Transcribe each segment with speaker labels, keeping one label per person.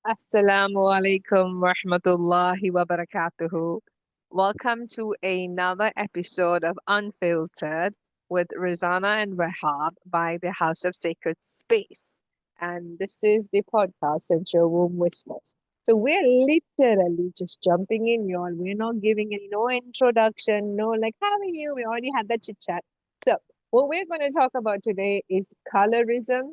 Speaker 1: Assalamu alaikum wa rahmatullahi wa barakatuhu. Welcome to another episode of Unfiltered with Rizana and Rahab by the House of Sacred Space. And this is the podcast, Central Room Whispers. So we're literally just jumping in, y'all. We're not giving any no introduction, no like, how are you? We already had that chit chat. So what we're going to talk about today is colorism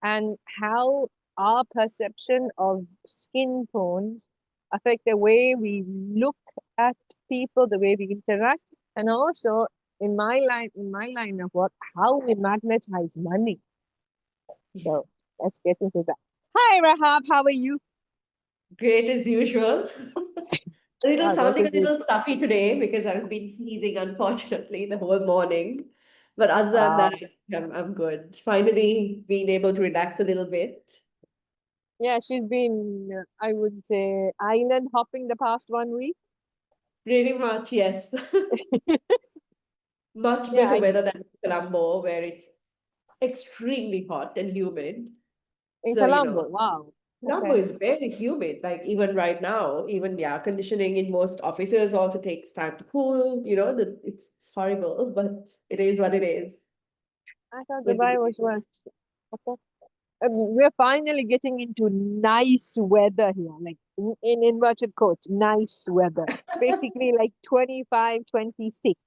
Speaker 1: and how our perception of skin tones affect the way we look at people, the way we interact, and also in my line of work, how we magnetize money. So let's get into that. Hi Rahab, how are you?
Speaker 2: Great as usual. A little
Speaker 1: Oh, that
Speaker 2: sounding
Speaker 1: is
Speaker 2: a
Speaker 1: it.
Speaker 2: little stuffy today because I've been sneezing, unfortunately, the whole morning. But other than
Speaker 1: Uh,
Speaker 2: that, I'm good. Finally, being able to relax a little bit.
Speaker 1: yeah, she's been, I would say, island hopping the past 1 week.
Speaker 2: Pretty much, yes. Much
Speaker 1: Yeah,
Speaker 2: better weather than Colombo, where it's extremely hot and humid.
Speaker 1: in
Speaker 2: So,
Speaker 1: Colombo. Wow.
Speaker 2: Colombo
Speaker 1: Okay.
Speaker 2: is very humid. Like even right now, even the air conditioning in most offices also takes time to cool. It's horrible, but it is what it is.
Speaker 1: I thought
Speaker 2: With the
Speaker 1: Dubai was
Speaker 2: humidity.
Speaker 1: worse. Okay. We're finally getting into nice weather here, like in inverted quotes, nice weather. Basically, like 25, 26.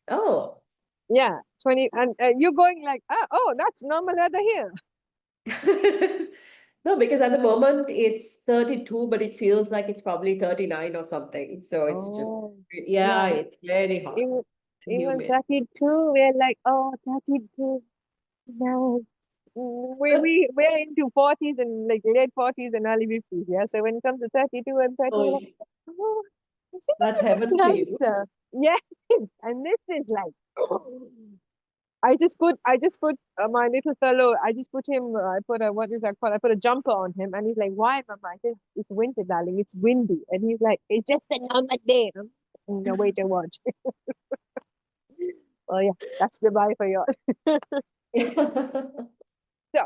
Speaker 2: Oh.
Speaker 1: Yeah, 20. And you're going like, oh, that's normal weather here.
Speaker 2: No, because at the moment it's 32, but it feels like it's probably 39 or something. So it's just,
Speaker 1: Oh,
Speaker 2: yeah,
Speaker 1: yeah.
Speaker 2: it's very hot
Speaker 1: Even,
Speaker 2: and
Speaker 1: even
Speaker 2: humid.
Speaker 1: 32, we're like, oh, 32. No. We're into 40s and like late 40s and early 50s. Yeah. So when it comes to 32 and 30, we're
Speaker 2: Oh,
Speaker 1: like, oh, it's
Speaker 2: that's
Speaker 1: a bit
Speaker 2: heaven for you.
Speaker 1: nicer. Yes. And this is like, I just put my little fellow, I just put him, I put a, what is that called? I put a jumper on him and he's like, why, Mama? I said, it's winter, darling. It's windy. And he's like, it's just a normal day. No, wait and watch. Oh, yeah. That's the bye for you. So,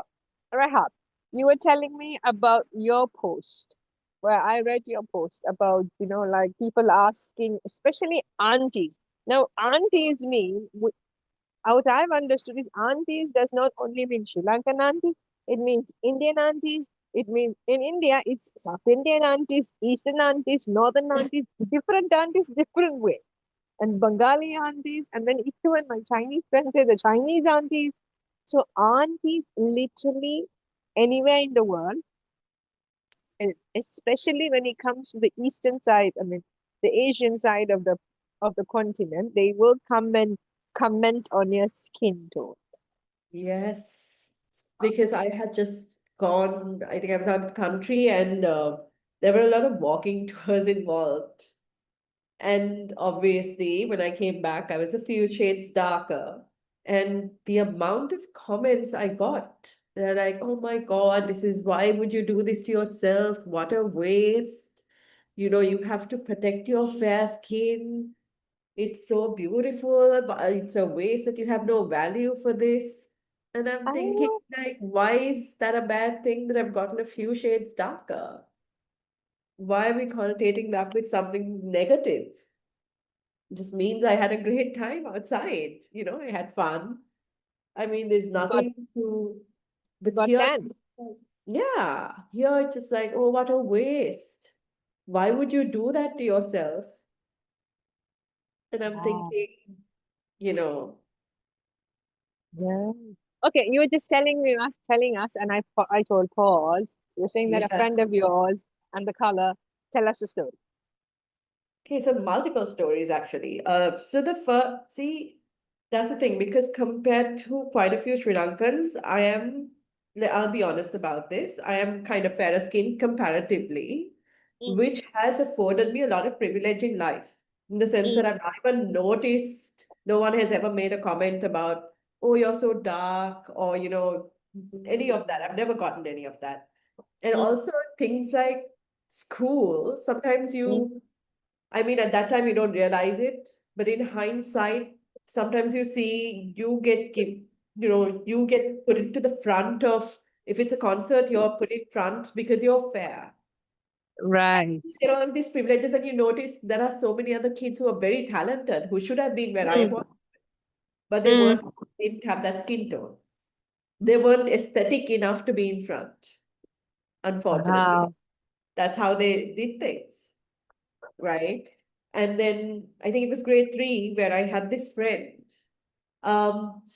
Speaker 1: Rahab, you were telling me about your post where I read your post about, like people asking, especially aunties. Now, aunties mean, what I've understood is aunties does not only mean Sri Lankan aunties, it means Indian aunties. It means in India, it's South Indian aunties, Eastern aunties, Northern aunties, different way. And Bengali aunties, and then even my Chinese friends say the Chinese aunties. So aunties literally anywhere in the world, and especially when it comes to the eastern side, I mean the Asian side of the continent, they will come and comment on your skin tone.
Speaker 2: Yes, because I had just gone, I think I was out of the country and there were a lot of walking tours involved. And obviously, when I came back, I was a few shades darker. And the amount of comments I got, they're like, oh my God, this is why would you do this to yourself? What a waste. You have to protect your fair skin. It's so beautiful, but it's a waste that you have no value for this. And I'm
Speaker 1: I
Speaker 2: thinking,
Speaker 1: know.
Speaker 2: like, why is that a bad thing that I've gotten a few shades darker? Why are we connotating that with something negative? Just means I had a great time outside. I had fun. I mean, there's
Speaker 1: You got
Speaker 2: nothing to,
Speaker 1: you
Speaker 2: but
Speaker 1: got
Speaker 2: here,
Speaker 1: tan.
Speaker 2: yeah, here it's just like, oh, what a waste. Why would you do that to yourself? And I'm
Speaker 1: Wow.
Speaker 2: thinking, you know,
Speaker 1: Yeah. Okay, you were just telling us, and I told pause. You were saying that a
Speaker 2: yeah.
Speaker 1: friend of yours and the color. Tell us the story.
Speaker 2: Okay, so multiple stories actually. So the first, see, that's the thing because compared to quite a few Sri Lankans, I'll be honest about this, I am kind of fairer skinned comparatively,
Speaker 1: Mm,
Speaker 2: which has afforded me a lot of privilege in life. In the sense that
Speaker 1: mm,
Speaker 2: I've not even noticed, no one has ever made a comment about, oh, you're so dark, or, any of that. I've never gotten any of that. And
Speaker 1: mm,
Speaker 2: also things like school, sometimes
Speaker 1: mm.
Speaker 2: I mean, at that time you don't realize it, but in hindsight, sometimes you see you get put into the front of If it's a concert, you're put in front because you're fair.
Speaker 1: Right.
Speaker 2: You get all of these privileges, and you notice there are so many other kids who are very talented, who should have been where I
Speaker 1: Mm,
Speaker 2: was, but they
Speaker 1: mm.
Speaker 2: weren't, didn't have that skin tone. They weren't aesthetic enough to be in front, unfortunately.
Speaker 1: Wow.
Speaker 2: That's how they did things, right? And then I think it was grade three where I had this friend.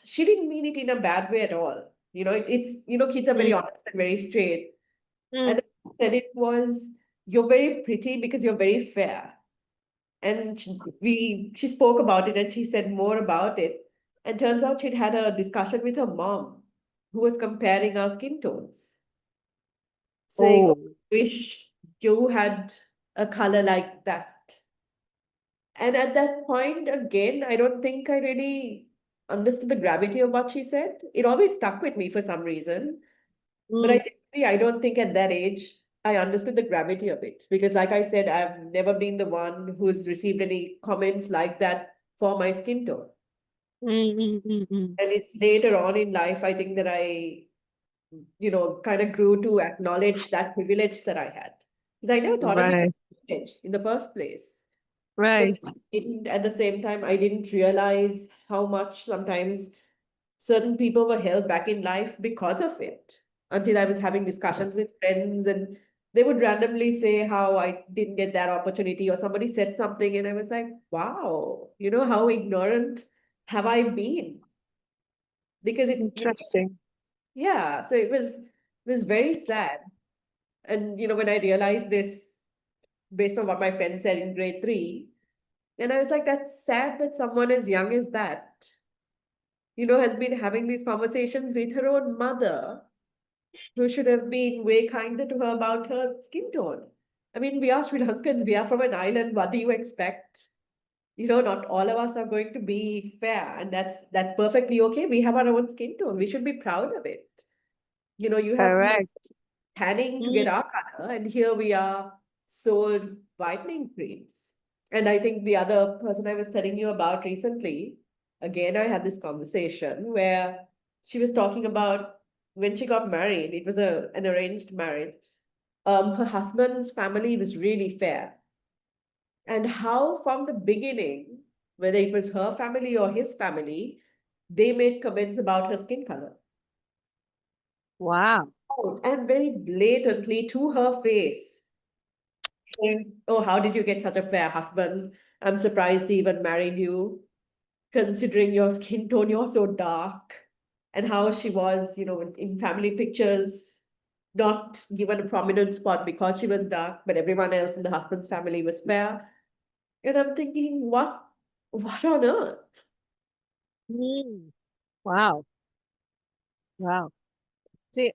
Speaker 2: She didn't mean it in a bad way at all. It's kids are very
Speaker 1: Mm,
Speaker 2: honest and very straight. And
Speaker 1: mm.
Speaker 2: then she said it was, you're very pretty because you're very fair. And she spoke about it and she said more about it. And turns out she'd had a discussion with her mom, who was comparing our skin tones, saying, "Oh,
Speaker 1: Oh.
Speaker 2: wish you had a color like that." And at that point, again, I don't think I really understood the gravity of what she said. It always stuck with me for some reason. But
Speaker 1: Mm,
Speaker 2: I don't think at that age I understood the gravity of it. Because, like I said, I've never been the one who's received any comments like that for my skin tone.
Speaker 1: mm, mm, mm, mm.
Speaker 2: And it's later on in life, I think that kind of grew to acknowledge that privilege that I had. Because I never thought of it as
Speaker 1: Right.
Speaker 2: a privilege in the first place. But
Speaker 1: Right.
Speaker 2: at the same time, I didn't realize how much sometimes certain people were held back in life because of it until I was having discussions with friends, and they would randomly say how I didn't get that opportunity, or somebody said something and I was like, wow, how ignorant have I been? Because
Speaker 1: Interesting.
Speaker 2: yeah, so it was very sad. And when I realized this based on what my friend said in grade three, and I was like, that's sad that someone as young as that, has been having these conversations with her own mother, who should have been way kinder to her about her skin tone. I mean, we are Sri Lankans, we are from an island. What do you expect? Not all of us are going to be fair, and that's perfectly okay. We have our own skin tone. We should be proud of it. You have people
Speaker 1: Correct.
Speaker 2: tanning to get
Speaker 1: Mm,
Speaker 2: our color, and here we are sold whitening creams. And I think the other person I was telling you about recently, again, I had this conversation where she was talking about when she got married. It was an arranged marriage. Her husband's family was really fair, and how from the beginning, whether it was her family or his family, they made comments about her skin color.
Speaker 1: wow.
Speaker 2: Oh, and very blatantly to her face, saying, "Oh, how did you get such a fair husband? I'm surprised he even married you, considering your skin tone, you're so dark." And how she was, in family pictures, not given a prominent spot because she was dark, but everyone else in the husband's family was fair. And I'm thinking, what on earth?
Speaker 1: Mm, wow. Wow. See,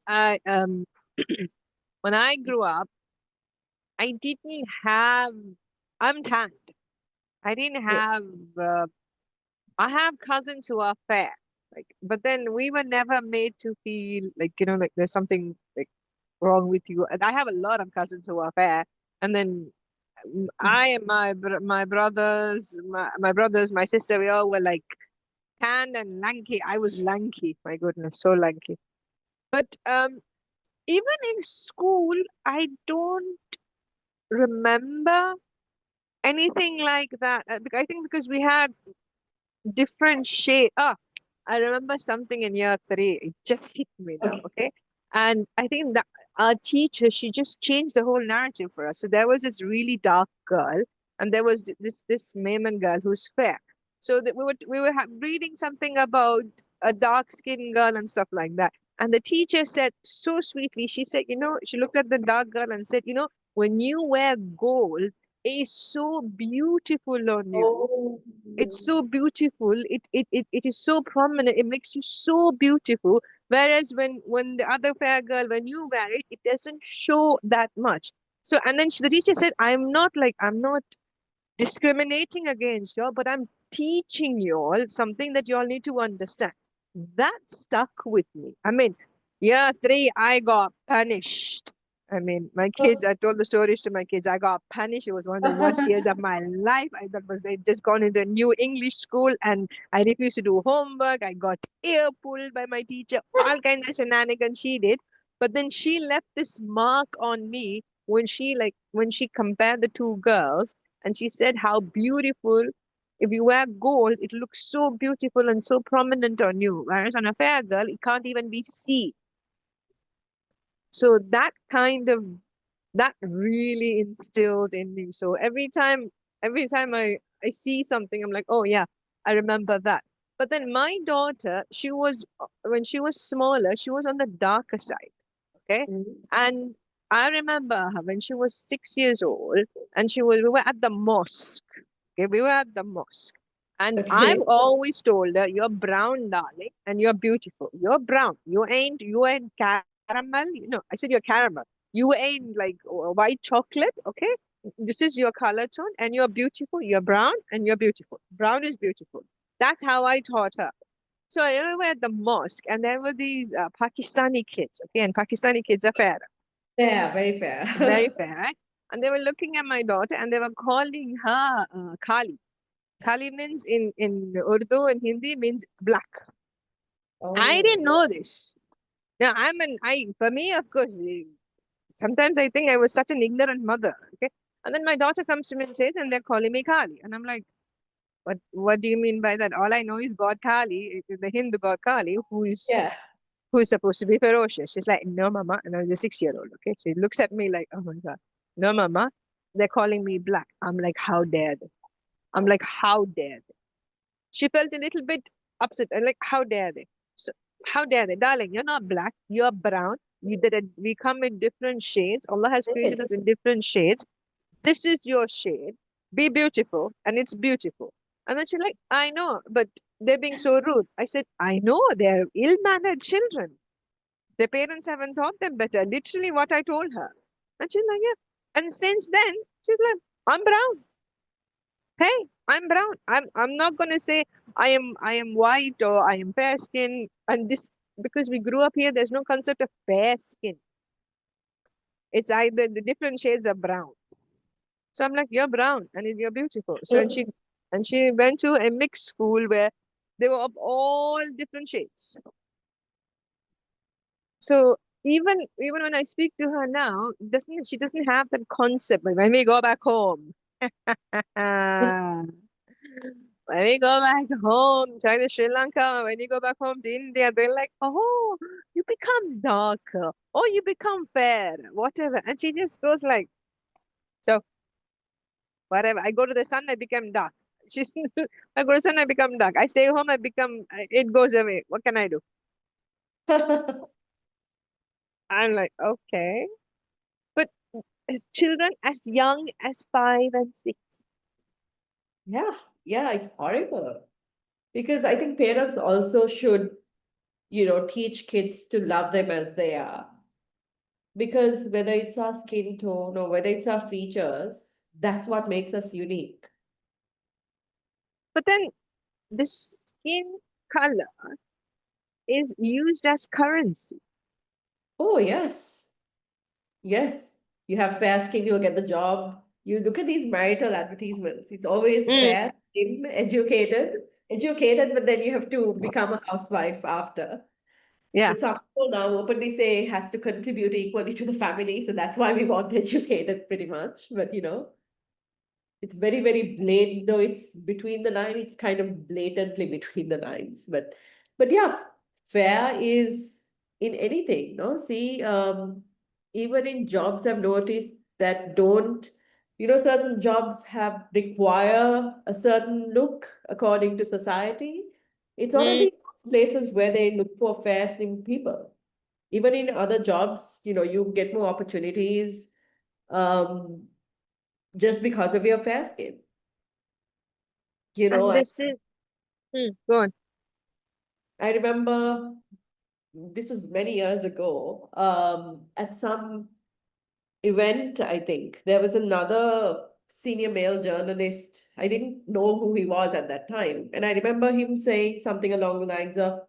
Speaker 1: when I grew up, I didn't have, I'm tanned. I didn't
Speaker 2: Yeah.
Speaker 1: have, uh, I have cousins who are fair. Like, but then we were never made to feel like, like there's something like wrong with you. And I have a lot of cousins who are fair. And then I and my brothers, my sister, we all were like tanned and lanky. I was lanky. My goodness, so lanky. But even in school, I don't remember anything like that. I think because we had different shade. I remember something in year three. It just hit me now.
Speaker 2: Okay.
Speaker 1: Okay. And I think that our teacher, she just changed the whole narrative for us. So there was this really dark girl, and there was this Maiman girl who's fair. So that we were reading something about a dark skinned girl and stuff like that. And the teacher said so sweetly, she said, she looked at the dark girl and said, when you wear gold, it's so beautiful on you.
Speaker 2: Oh,
Speaker 1: It's so beautiful. It is so prominent. It makes you so beautiful. Whereas when the other fair girl, when you wear it, it doesn't show that much. So and then the teacher said, I'm not discriminating against you all, but I'm teaching you all something that you all need to understand. That stuck with me. I mean, year three, I got punished. I mean, my kids, I told the stories to my kids. I got punished. It was one of the worst years of my life. I just gone into a new English school and I refused to do homework. I got ear pulled by my teacher. All kinds of shenanigans she did. But then she left this mark on me when she compared the two girls, and she said how beautiful, if you wear gold, it looks so beautiful and so prominent on you. Whereas on a fair girl, it can't even be seen. So that really instilled in me. So every time I see something, I'm like, oh yeah, I remember that. But then my daughter, when she was smaller, she was on the darker side. Okay.
Speaker 2: Mm.
Speaker 1: And I remember her when she was 6 years old, and we were at the mosque. Okay, we were at the mosque. And I've
Speaker 2: Okay.
Speaker 1: always told her, you're brown, darling, and you're beautiful. You're brown. You ain't caramel. No, I said you're caramel. You ain't like white chocolate, okay? This is your color tone, and you're beautiful. You're brown, and you're beautiful. Brown is beautiful. That's how I taught her. So I remember at the mosque, and there were these Pakistani kids, okay? And Pakistani kids are fair,
Speaker 2: Fair, very
Speaker 1: very
Speaker 2: fair.
Speaker 1: fair, right? And they were looking at my daughter, and they were calling her Kali. Kali means in Urdu and Hindi means black. I didn't
Speaker 2: Oh,
Speaker 1: know this. Now I for me, of course, sometimes I think I was such an ignorant mother. Okay. And then my daughter comes to me and says, and they're calling me Kali. And I'm like, what do you mean by that? All I know is God Kali, the Hindu God Kali,
Speaker 2: yeah.
Speaker 1: who's supposed to be ferocious. She's like, no, mama. And I was a 6 year old. Okay. She looks at me like, oh my God. No, mama. They're calling me black. I'm like, how dare they? I'm like, how dare they? She felt a little bit upset and like, how dare they? So, how dare they? Darling, you're not black, you're brown. We come in different shades. Allah has created us in different shades. This is your shade. Be beautiful, and it's beautiful. And then she's like, I know, but they're being so rude. I said, I know, they're ill-mannered children. Their parents haven't taught them better. Literally what I told her. And she's like, yeah. And since then, she's like, I'm brown. Hey, I'm brown. I'm not gonna say I am white or I am fair skin. And this, because we grew up here, there's no concept of fair skin. It's either the different shades of brown. So I'm like, you're brown and you're beautiful. So and she went to a mixed school where they were of all different shades. So even when I speak to her now, doesn't she doesn't have that concept. But when we go back home, when we go back home, China, Sri Lanka, when you go back home to India, they're like, oh, you become darker, oh, you become fair, whatever. And she just goes like, so whatever. I go to the sun, I become dark. She's, I go to the sun, I become dark. I stay home, it goes away. What can I do? I'm like, okay. But as children as young as 5 and 6.
Speaker 2: Yeah, yeah, it's horrible. Because I think parents also should, teach kids to love them as they are. Because whether it's our skin tone or whether it's our features, that's what makes us unique.
Speaker 1: But then the skin color is used as currency.
Speaker 2: Oh, yes. Yes. You have fair skin, you'll get the job. You look at these marital advertisements. It's always
Speaker 1: Mm,
Speaker 2: fair, skin, educated, but then you have to become a housewife after.
Speaker 1: yeah.
Speaker 2: But some people now openly say has to contribute equally to the family. So that's why we want educated pretty much. But it's very, very blatant, though it's between the line, it's kind of blatantly between the lines. But yeah, fair is in anything, no? See, even in jobs I've noticed that don't, certain jobs have require a certain look according to society. It's
Speaker 1: Mm,
Speaker 2: already places where they look for fair, slim people. Even in other jobs, you get more opportunities. Um, just because of your fair skin.
Speaker 1: and
Speaker 2: I,
Speaker 1: this is go on.
Speaker 2: I remember this was many years ago. At some event, I think there was another senior male journalist. I didn't know who he was at that time. And I remember him saying something along the lines of,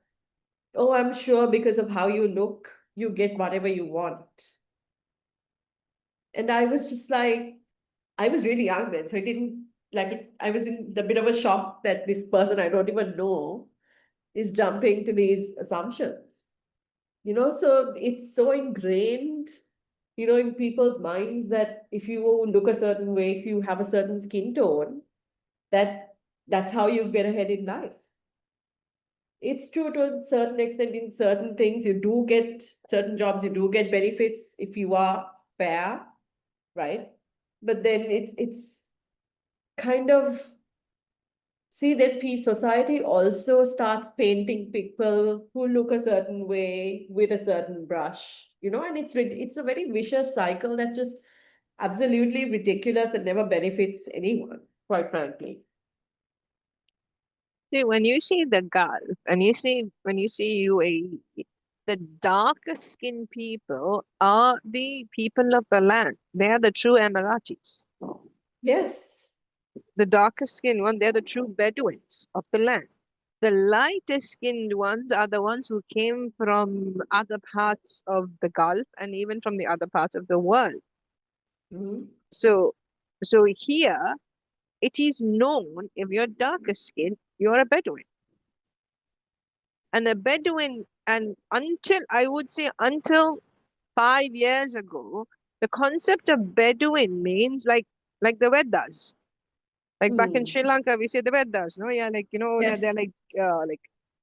Speaker 2: oh, I'm sure because of how you look, you get whatever you want. And I was just like, I was really young then, so I didn't like it. I was in the bit of a shock that this person I don't even know is jumping to these assumptions. So it's so ingrained, in people's minds that if you look a certain way, if you have a certain skin tone, that that's how you get ahead in life. It's true to a certain extent in certain things. You do get certain jobs, you do get benefits if you are fair, right? But then it's kind of see that society also starts painting people who look a certain way with a certain brush, and it's a very vicious cycle that's just absolutely ridiculous and never benefits anyone, quite frankly.
Speaker 1: See, when you see the Gulf and when you see UAE, the darker skinned people are the people of the land. They are the true Emiratis.
Speaker 2: Yes.
Speaker 1: The darker skinned one, they're the true Bedouins of the land. The lighter skinned ones are the ones who came from other parts of the Gulf and even from the other parts of the world.
Speaker 2: Mhm.
Speaker 1: So, so here it is known if you're darker skinned, you're a Bedouin. And a Bedouin, and until I would say until 5 years ago, the concept of Bedouin means like the Vedas. Like back in
Speaker 2: Hmm.
Speaker 1: Sri Lanka, we say the Vedas, no? Yeah, like that they're
Speaker 2: Yes.
Speaker 1: like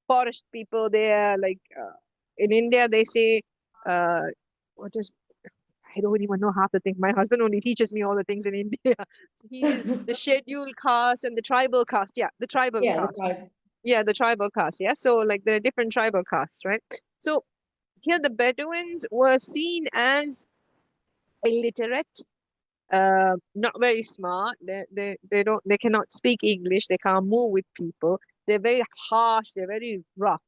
Speaker 1: forest people. They are like in India they say uh what is I don't even know half the things. My husband only teaches me all the things in India. So he says the scheduled caste and the tribal caste. Yeah, the tribal
Speaker 2: Yeah, that's
Speaker 1: caste.
Speaker 2: right.
Speaker 1: Yeah, the tribal caste. Yeah, so like there are different tribal castes, right? So here the Bedouins were seen as illiterate, not very smart. They cannot speak English. They can't move with people. They're very harsh. They're very rough.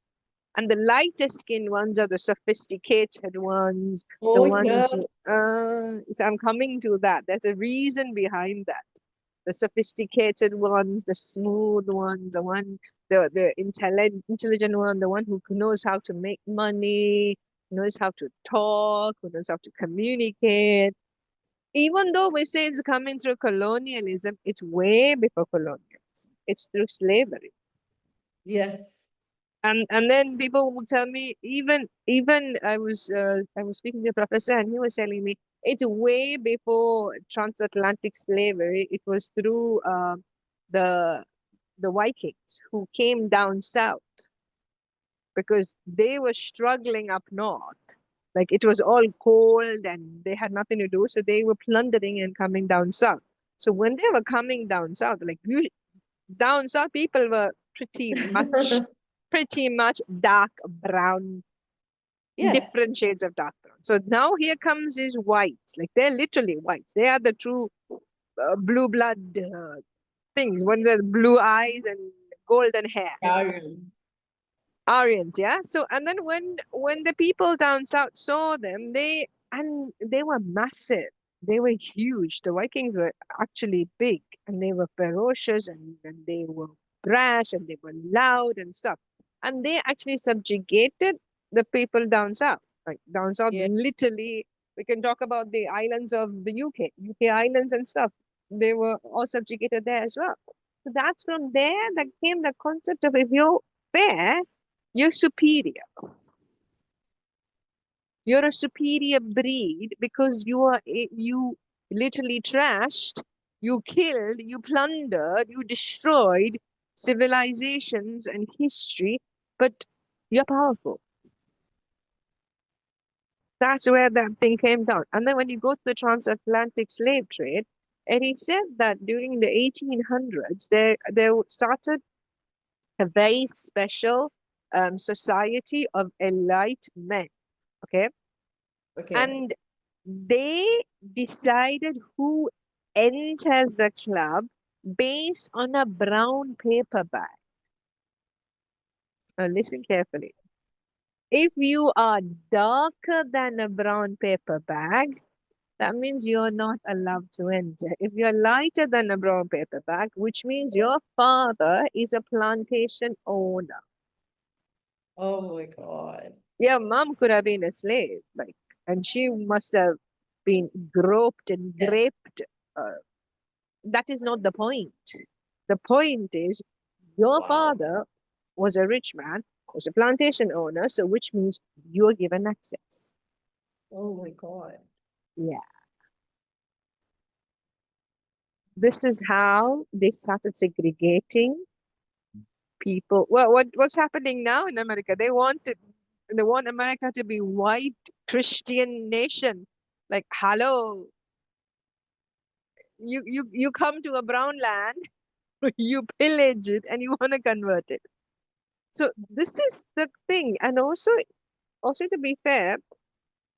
Speaker 1: And the lighter skinned ones are the sophisticated ones, the
Speaker 2: Oh, yeah.
Speaker 1: ones. So I'm coming to that. There's a reason behind that. The sophisticated ones, the smooth ones, the intelligent one, the one who knows how to make money, knows how to talk, who knows how to communicate. Even though we say it's coming through colonialism, it's way before colonialism. It's through slavery.
Speaker 2: Yes.
Speaker 1: And then people will tell me, even I was speaking to a professor and he was telling me it's way before transatlantic slavery. It was through the the Vikings who came down south because they were struggling up north. Like it was all cold and they had nothing to do, so they were plundering and coming down south. So when they were coming down south, down south, people were pretty much dark brown,
Speaker 2: Yes.
Speaker 1: different shades of dark brown. So now here comes these whites, like they're literally whites. They are the true blue blood things. When the blue eyes and golden hair.
Speaker 2: Darren.
Speaker 1: Aryans, yeah. So and then when the people down south saw them, they were massive. They were huge. The Vikings were actually big and they were ferocious and they were brash and they were loud and stuff. And they actually subjugated the people down south. Like down south,
Speaker 2: Yeah.
Speaker 1: literally, we can talk about the islands of the UK islands and stuff. They were all subjugated there as well. So that's from there that came the concept of if you're fair, you're superior. You're a superior breed because you literally trashed, you killed, you plundered, you destroyed civilizations and history, but you're powerful. That's where that thing came down. And then when you go to the transatlantic slave trade, and he said that during the 1800s, there started a very special society of elite men. Okay,
Speaker 2: Okay.
Speaker 1: and they decided who enters the club based on a brown paper bag. Now listen carefully. If you are darker than a brown paper bag, that means you're not allowed to enter. If you're lighter than a brown paper bag, which means your father is a plantation owner.
Speaker 2: Oh my God.
Speaker 1: Your mom could have been a slave, like, and she must have been groped and
Speaker 2: Yeah.
Speaker 1: raped. That is not the point. The point is your
Speaker 2: Wow.
Speaker 1: father was a rich man As a plantation owner, so which means you're given access.
Speaker 2: Oh my God.
Speaker 1: Yeah. This is how they started segregating people. Well, what's happening now in America? They want America to be white Christian nation. Like, hello, you come to a brown land, you pillage it, and you want to convert it. So this is the thing, and also to be fair,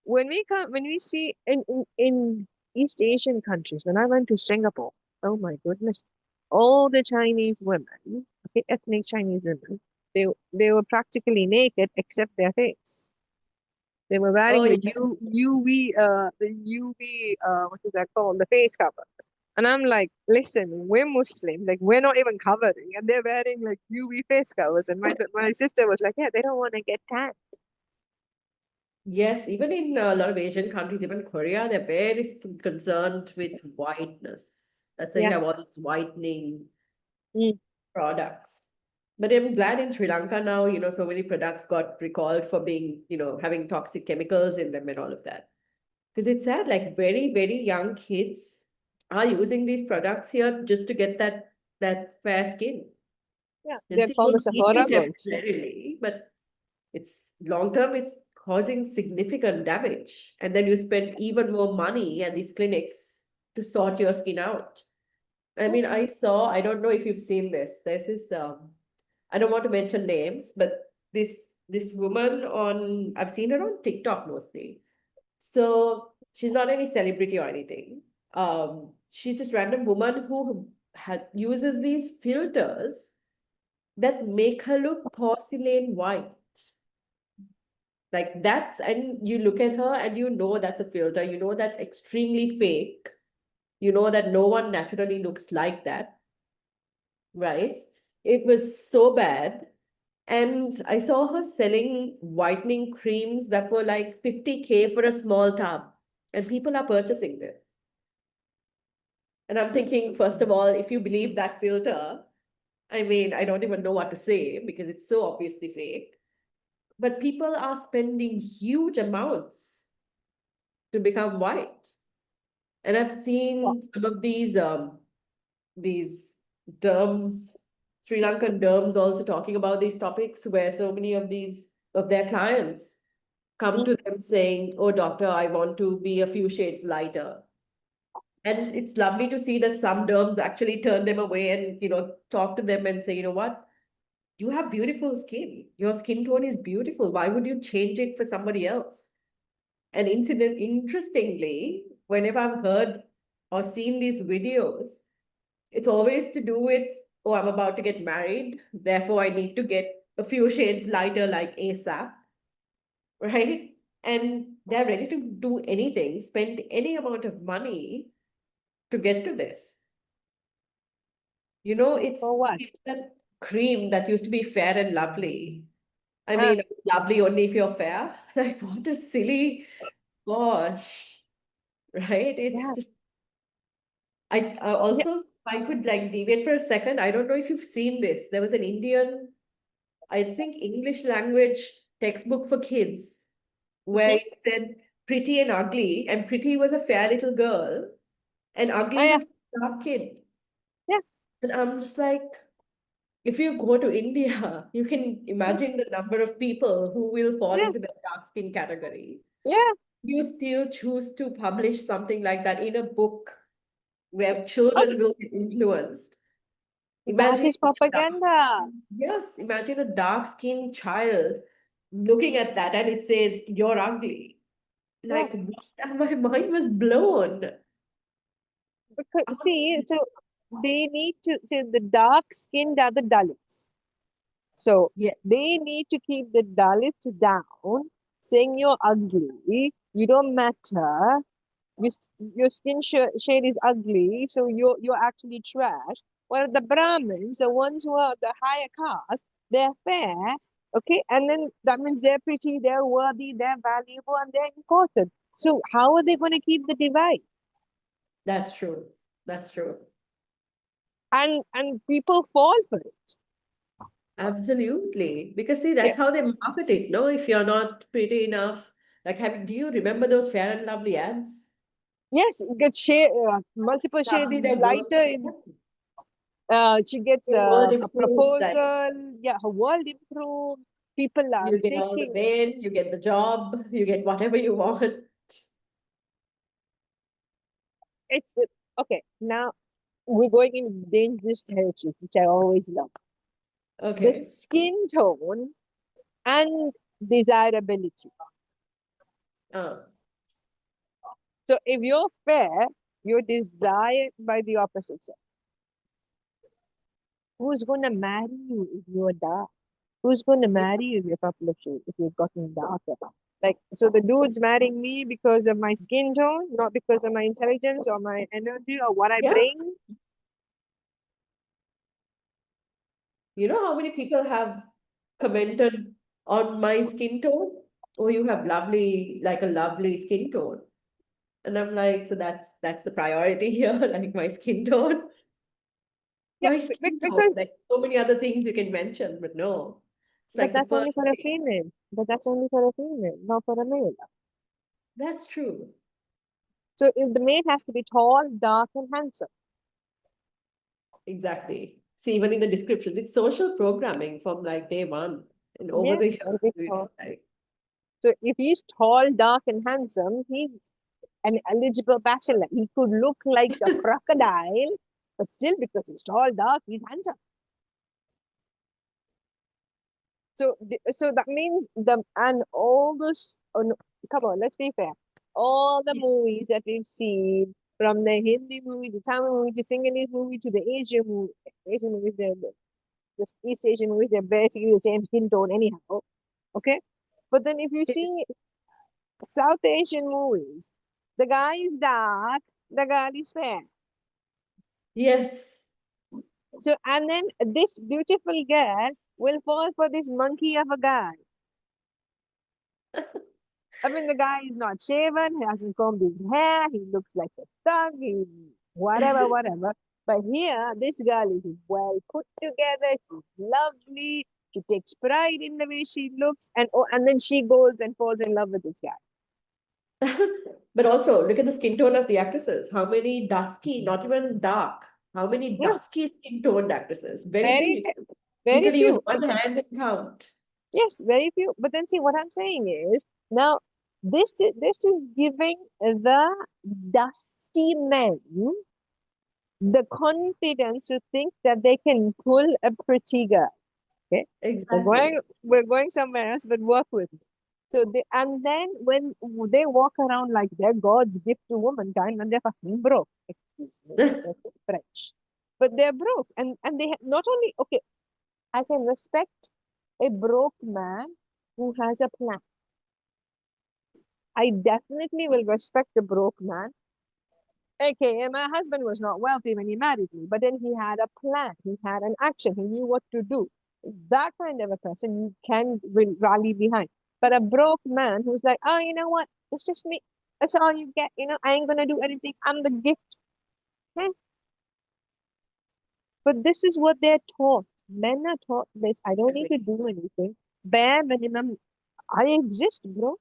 Speaker 1: when we see in East Asian countries, when I went to Singapore, oh my goodness, all the Chinese women, okay, ethnic Chinese women, they were practically naked except their face. They were
Speaker 2: Oh
Speaker 1: wearing the
Speaker 2: yes.
Speaker 1: UV what is that called? The face cover. And I'm like, listen, we're Muslim, like we're not even covering, and they're wearing like UV face covers. And my sister was like, yeah, they don't want to get tan.
Speaker 2: Yes, even in a lot of Asian countries, even Korea, they're very concerned with whiteness. That's why you
Speaker 1: Yeah.
Speaker 2: have all these whitening
Speaker 1: Mm.
Speaker 2: products. But I'm glad in Sri Lanka now, so many products got recalled for being, having toxic chemicals in them and all of that. Because it's sad, like very, very young kids are using these products here just to get that fair skin.
Speaker 1: Yeah,
Speaker 2: And
Speaker 1: they're
Speaker 2: see,
Speaker 1: called the
Speaker 2: it'll beat you
Speaker 1: Sephora girls.
Speaker 2: temporarily, but it's long term, it's causing significant damage. And then you spend even more money at these clinics to sort your skin out. I
Speaker 1: Yeah.
Speaker 2: mean, I don't know if you've seen this. There's this, I don't want to mention names, but this woman I've seen her on TikTok mostly. So she's not any celebrity or anything. She's this random woman who uses these filters that make her look porcelain white. Like and you look at her and you know that's a filter. You know that's extremely fake. You know that no one naturally looks like that, right? It was so bad. And I saw her selling whitening creams that were like 50K for a small tub. And people are purchasing them. And I'm thinking, first of all, if you believe that filter, I mean, I don't even know what to say because it's so obviously fake. But people are spending huge amounts to become white. And I've
Speaker 1: Well,
Speaker 2: seen some of these derms, Sri Lankan derms also talking about these topics where so many of their clients come
Speaker 1: mm,
Speaker 2: to them saying, "Oh, doctor, I want to be a few shades lighter." And it's lovely to see that some derms actually turn them away and, talk to them and say, you know what? You have beautiful skin. Your skin tone is beautiful. Why would you change it for somebody else? And interestingly, whenever I've heard or seen these videos, it's always to do with, oh, I'm about to get married, therefore I need to get a few shades lighter like ASAP, right? And they're ready to do anything, spend any amount of money to get to this.
Speaker 1: for what?
Speaker 2: It's that cream that used to be fair and lovely. I
Speaker 1: Uh,
Speaker 2: mean, lovely only if you're fair. Like, what a silly, gosh, right? It's
Speaker 1: yeah,
Speaker 2: just, I
Speaker 1: yeah.
Speaker 2: also, if I could like deviate for a second, I don't know if you've seen this. There was an Indian, I think, English language textbook for kids where
Speaker 1: Mm-hmm.
Speaker 2: it said pretty and ugly, and pretty was a fair little girl, and
Speaker 1: Oh
Speaker 2: ugly
Speaker 1: yeah,
Speaker 2: was a dark kid.
Speaker 1: yeah,
Speaker 2: And I'm just like, if you go to India, you can
Speaker 1: mm,
Speaker 2: imagine the number of people who will fall
Speaker 1: yeah,
Speaker 2: into the dark skin category.
Speaker 1: yeah.
Speaker 2: You still choose to publish something like that in a book where
Speaker 1: Oh,
Speaker 2: children will get influenced.
Speaker 1: that
Speaker 2: Imagine
Speaker 1: is propaganda.
Speaker 2: yes, imagine a dark skinned child looking at that and it says, "You're ugly."
Speaker 1: Yeah,
Speaker 2: Like, what? My mind was blown.
Speaker 1: because see, so they need to. So the dark skinned are the Dalits. So
Speaker 2: Yeah,
Speaker 1: they need to keep the Dalits down, saying you're ugly, you don't matter, your skin shade is ugly, so you're actually trash. While the Brahmins, the ones who are the higher caste, they're fair, okay, and then that means they're pretty, they're worthy, they're valuable, and they're important. So how are they going to keep the divide?
Speaker 2: that's true. That's true.
Speaker 1: And people fall for it.
Speaker 2: Absolutely. Because see,
Speaker 1: Yeah.
Speaker 2: that's how they market it, no? If you're not pretty enough, like do you remember those Fair and Lovely ads?
Speaker 1: Yes, it gets shade, multiple shades
Speaker 2: Suddenly their world,
Speaker 1: lighter in. She gets
Speaker 2: their world
Speaker 1: a
Speaker 2: improves. Like
Speaker 1: proposal. Yeah, her world improves. People are
Speaker 2: you get all the
Speaker 1: taking.
Speaker 2: men, you get the job, you get whatever you want.
Speaker 1: It's okay. Now we're going in dangerous territory, which I always love. The
Speaker 2: Okay.
Speaker 1: skin tone and desirability.
Speaker 2: Uh,
Speaker 1: So if you're fair, you're desired by the opposite sex. Who's gonna marry you if you're dark? Who's gonna
Speaker 2: yeah,
Speaker 1: marry you if you're a couple of shades, if you've gotten darker? Like, so the dude's marrying me because of my skin tone, not because of my intelligence or my energy or what I
Speaker 2: yeah.
Speaker 1: bring.
Speaker 2: You know how many people have commented on my skin tone? Oh, you have like a lovely skin tone. And I'm like, so that's the priority here, like my skin tone.
Speaker 1: Yeah,
Speaker 2: My skin tone.
Speaker 1: because
Speaker 2: Like so many other things you can mention, but no. It's
Speaker 1: but
Speaker 2: like the
Speaker 1: that's only
Speaker 2: first
Speaker 1: for a
Speaker 2: thing.
Speaker 1: female. But that's only for a female, not for a male.
Speaker 2: That's true.
Speaker 1: So if the male has to be tall, dark, and handsome.
Speaker 2: Exactly. See, even in the description, it's social programming from like day one and over
Speaker 1: Yes,
Speaker 2: the
Speaker 1: gotta
Speaker 2: years,
Speaker 1: be tall.
Speaker 2: like
Speaker 1: So if he's tall, dark, and handsome, he's an eligible bachelor. He could look like a crocodile, but still because he's tall, dark, he's handsome. So, so that means the and all those. Oh no, come on, let's be fair. All the movies that we've seen, from the Hindi movie, the Tamil movie, the Sinhalese movie, to the Asian movies, the East Asian movies, they're basically the same skin tone anyhow. Okay, but then if you see South Asian movies, the guy is dark, the girl is fair.
Speaker 2: yes.
Speaker 1: So, and then this beautiful girl will fall for this monkey of a guy. I mean, the guy is not shaven, he hasn't combed his hair, he looks like a thug, he whatever, whatever. But here, this girl is well put together, she's lovely, she takes pride in the way she looks, and oh, and then she goes and falls in love with this guy.
Speaker 2: But also look at the skin tone of the actresses. How many dusky, not even dark, how many
Speaker 1: Yeah,
Speaker 2: dusky skin toned actresses? Very few.
Speaker 1: very,
Speaker 2: You
Speaker 1: very
Speaker 2: can use
Speaker 1: few. And
Speaker 2: one hand and count.
Speaker 1: yes, very few. But then see what I'm saying is now this is giving the dusty men the confidence to think that they can pull a pretty girl. Okay, we're
Speaker 2: Exactly.
Speaker 1: going we're going somewhere else, but work with me. So they and then when they walk around like they're God's gift to womankind, and they're fucking broke. Excuse me, that's French, but they're broke, and they not only okay. I can respect a broke man who has a plan. I definitely will respect a broke man. Okay, my husband was not wealthy when he married me, but then he had a plan, he had an action, he knew what to do. That kind of a person you can rally behind. But a broke man who's like, oh, you know what? It's just me. That's all you get. I ain't gonna do anything. I'm the gift. Eh, but this is what they're taught. Men are taught this. I don't need to do anything. Bare minimum. I exist, bro.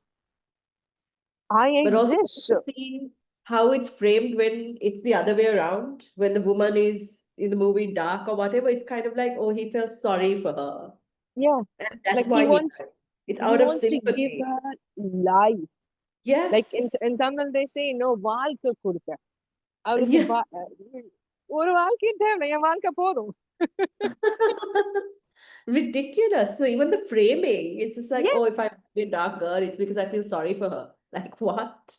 Speaker 1: I
Speaker 2: But also
Speaker 1: exist. So,
Speaker 2: seeing how it's framed when it's the other way around, when the woman is in the movie dark or whatever, it's kind of like, oh, he felt sorry for her.
Speaker 1: yeah,
Speaker 2: And that's
Speaker 1: like
Speaker 2: why he died. It's
Speaker 1: he
Speaker 2: out of
Speaker 1: wants to give
Speaker 2: sympathy.
Speaker 1: her life. Like
Speaker 2: Yes.
Speaker 1: in Tamil they say, no, வாழ்க்கை கொடுக்க. அவருக்கு
Speaker 2: Yeah.
Speaker 1: ஒரு வாழ்க்கையும் தேவை என் வாழ்க்கை போதும்.
Speaker 2: Ridiculous. So even the framing, it's just like, oh, if
Speaker 1: Yes,
Speaker 2: I'm a dark girl, it's because I feel sorry for her. Like what?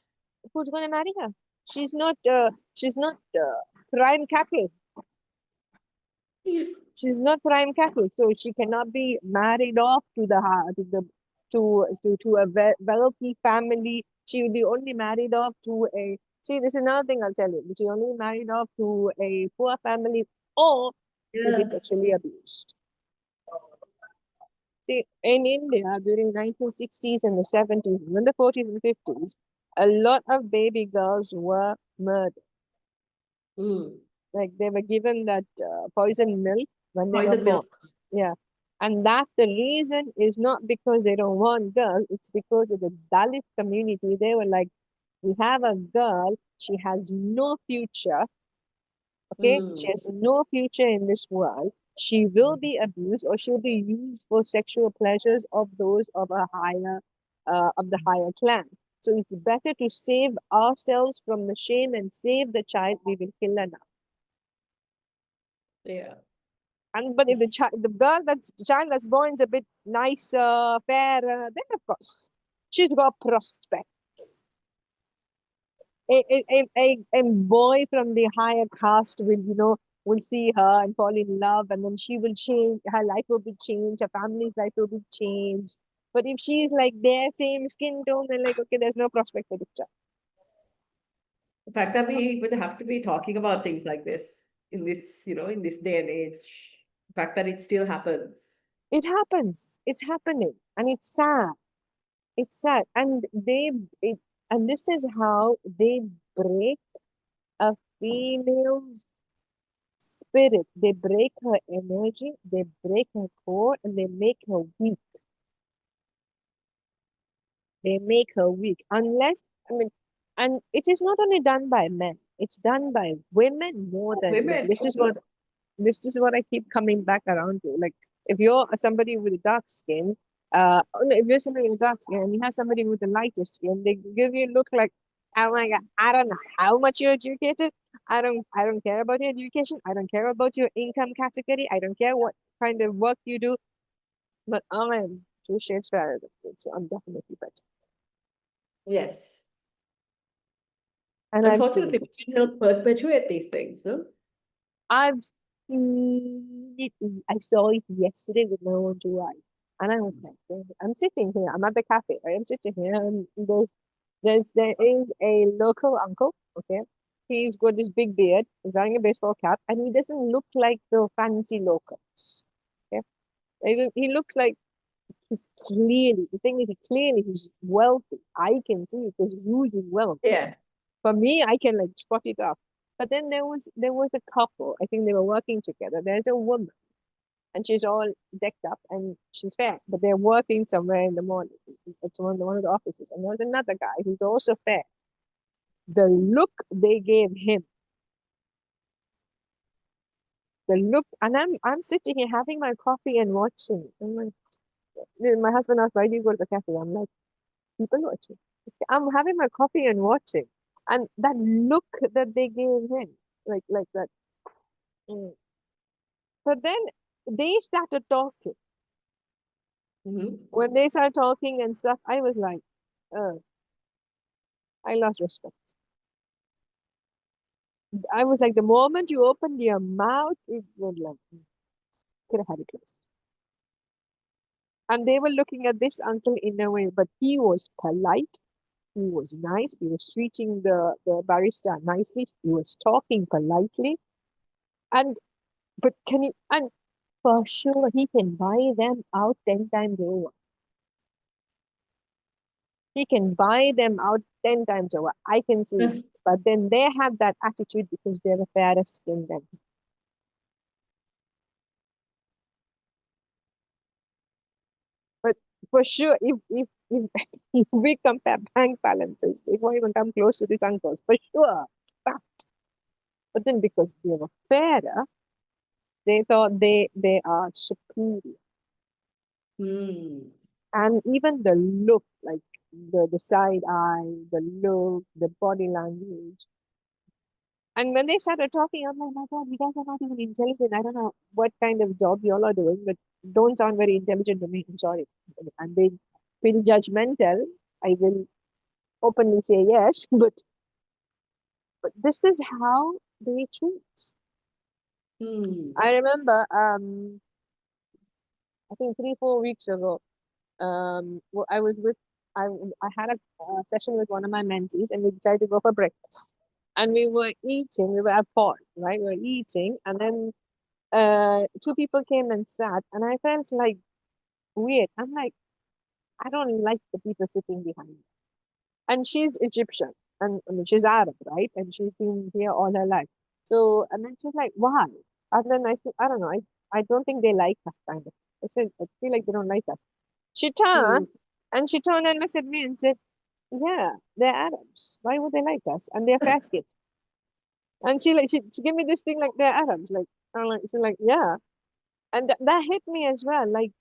Speaker 1: who's gonna marry her? She's not prime cattle. She's not prime cattle, so she cannot be married off to the to a wealthy family. She will be only married off to a. See, this is another thing I'll tell you. She only married off to a poor family or to be
Speaker 2: Yes.
Speaker 1: sexually abused. See, in India during 1960s and the 70s, and the 40s and 50s, a lot of baby girls were murdered.
Speaker 2: Mm.
Speaker 1: Like they were given that poison milk when they were
Speaker 2: Poison
Speaker 1: born.
Speaker 2: milk.
Speaker 1: Yeah. And that the reason is not because they don't want girls, it's because of the Dalit community. They were like, we have a girl, she has no future, okay? She
Speaker 2: Mm.
Speaker 1: has no future in this world. She will be abused or she'll be used for sexual pleasures of those of the higher clan. So it's better to save ourselves from the shame and save the child. We will kill her now.
Speaker 2: Yeah.
Speaker 1: And but if the child that's born is a bit nicer, fairer, then of course she's got prospects. A boy from the higher caste will, will see her and fall in love, and then she will change. Her life will be changed. Her family's life will be changed. But if she's like their same skin tone, then like okay, there's no prospect for this child.
Speaker 2: The fact that we even have to be talking about things like this in this, in this day and age, the fact that it still happens.
Speaker 1: It happens. It's happening, and it's sad. It's sad, and it, and this is how they break a female's spirit. They break her energy, they break her core, and they make her weak. They make her weak. Unless, I mean, and it is not only done by men, it's done by women more than men.
Speaker 2: Women also.
Speaker 1: This is what I keep coming back around to. Like if you're somebody with a dark skin, oh, no, if you're somebody with a dark skin and you have somebody with a lighter skin, they give you look like, oh my God, I don't know how much you're educated. I don't care about your education. I don't care about your income category. I don't care what kind of work you do. But I am two shades fairer than you, so I'm definitely better.
Speaker 2: Yes.
Speaker 1: And I've seen
Speaker 2: Unfortunately,
Speaker 1: it.
Speaker 2: we can help perpetuate these things, no?
Speaker 1: I've seen it. I saw it yesterday with my own two eyes. And I was like, "Damn it." I'm sitting here. I'm at the cafe. Right? I'm sitting here, and there is a local uncle. Okay, he's got this big beard. He's wearing a baseball cap, and he doesn't look like the fancy locals. Okay, he looks like he's clearly. The thing is, he's wealthy. I can see it because he's using wealth.
Speaker 2: Yeah.
Speaker 1: For me, I can like spot it off. But then there was a couple. I think they were working together. There's a woman, and she's all decked up, and she's fair. But they're working somewhere in the morning. It's one of the offices, and there's another guy who's also fair. The look they gave him, the look, and I'm sitting here having my coffee and watching. I'm like, my husband asked, "Why do you go to the cafe?" I'm like, "People watching." I'm having my coffee and watching, and that look that they gave him, like that. mm, But then they started talking.
Speaker 2: Hmm.
Speaker 1: When they started talking and stuff, I was like, I lost respect. I was like, the moment you opened your mouth, it was like, could have had it closed. And they were looking at this uncle in a way, but he was polite. He was nice. He was treating the barista nicely. He was talking politely. And, but can you, and for sure, he can buy them out 10 times over. He can buy them out 10 times over. I can see it. But then they had that attitude because they were fairer skinned than him. But for sure, if if we compare bank balances, they won't even come close to these uncles, for sure. But then because they were fairer, they thought they are superior.
Speaker 2: Hmm.
Speaker 1: And even the look, like the side eye, the look, the body language. And when they started talking, I'm like, my God, you guys are not even intelligent. I don't know what kind of job y'all are doing, but don't sound very intelligent to me. I'm sorry. And they feel judgmental. I will openly say yes, but this is how they choose.
Speaker 2: Hmm.
Speaker 1: I remember, I think 3 4 weeks ago, I was with, I had a session with one of my mentees, and we decided to go for breakfast. And we were eating. We were at port, right? We were eating, and then two people came and sat, and I felt like weird. I'm like, I don't like the people sitting behind me. And she's Egyptian, and I mean, she's Arab, right? And she's been here all her life. So, and then she's like, why? And then I said, I don't know. I don't think they like us, kind of. I said, I feel like they don't like us. She turned
Speaker 2: Hmm.
Speaker 1: and she turned and looked at me and said, yeah, they're Arabs. Why would they like us? And they're fair skinned. And she gave me this thing like they're Arabs. Like, I'm like, she's like, yeah. And that hit me as well. Like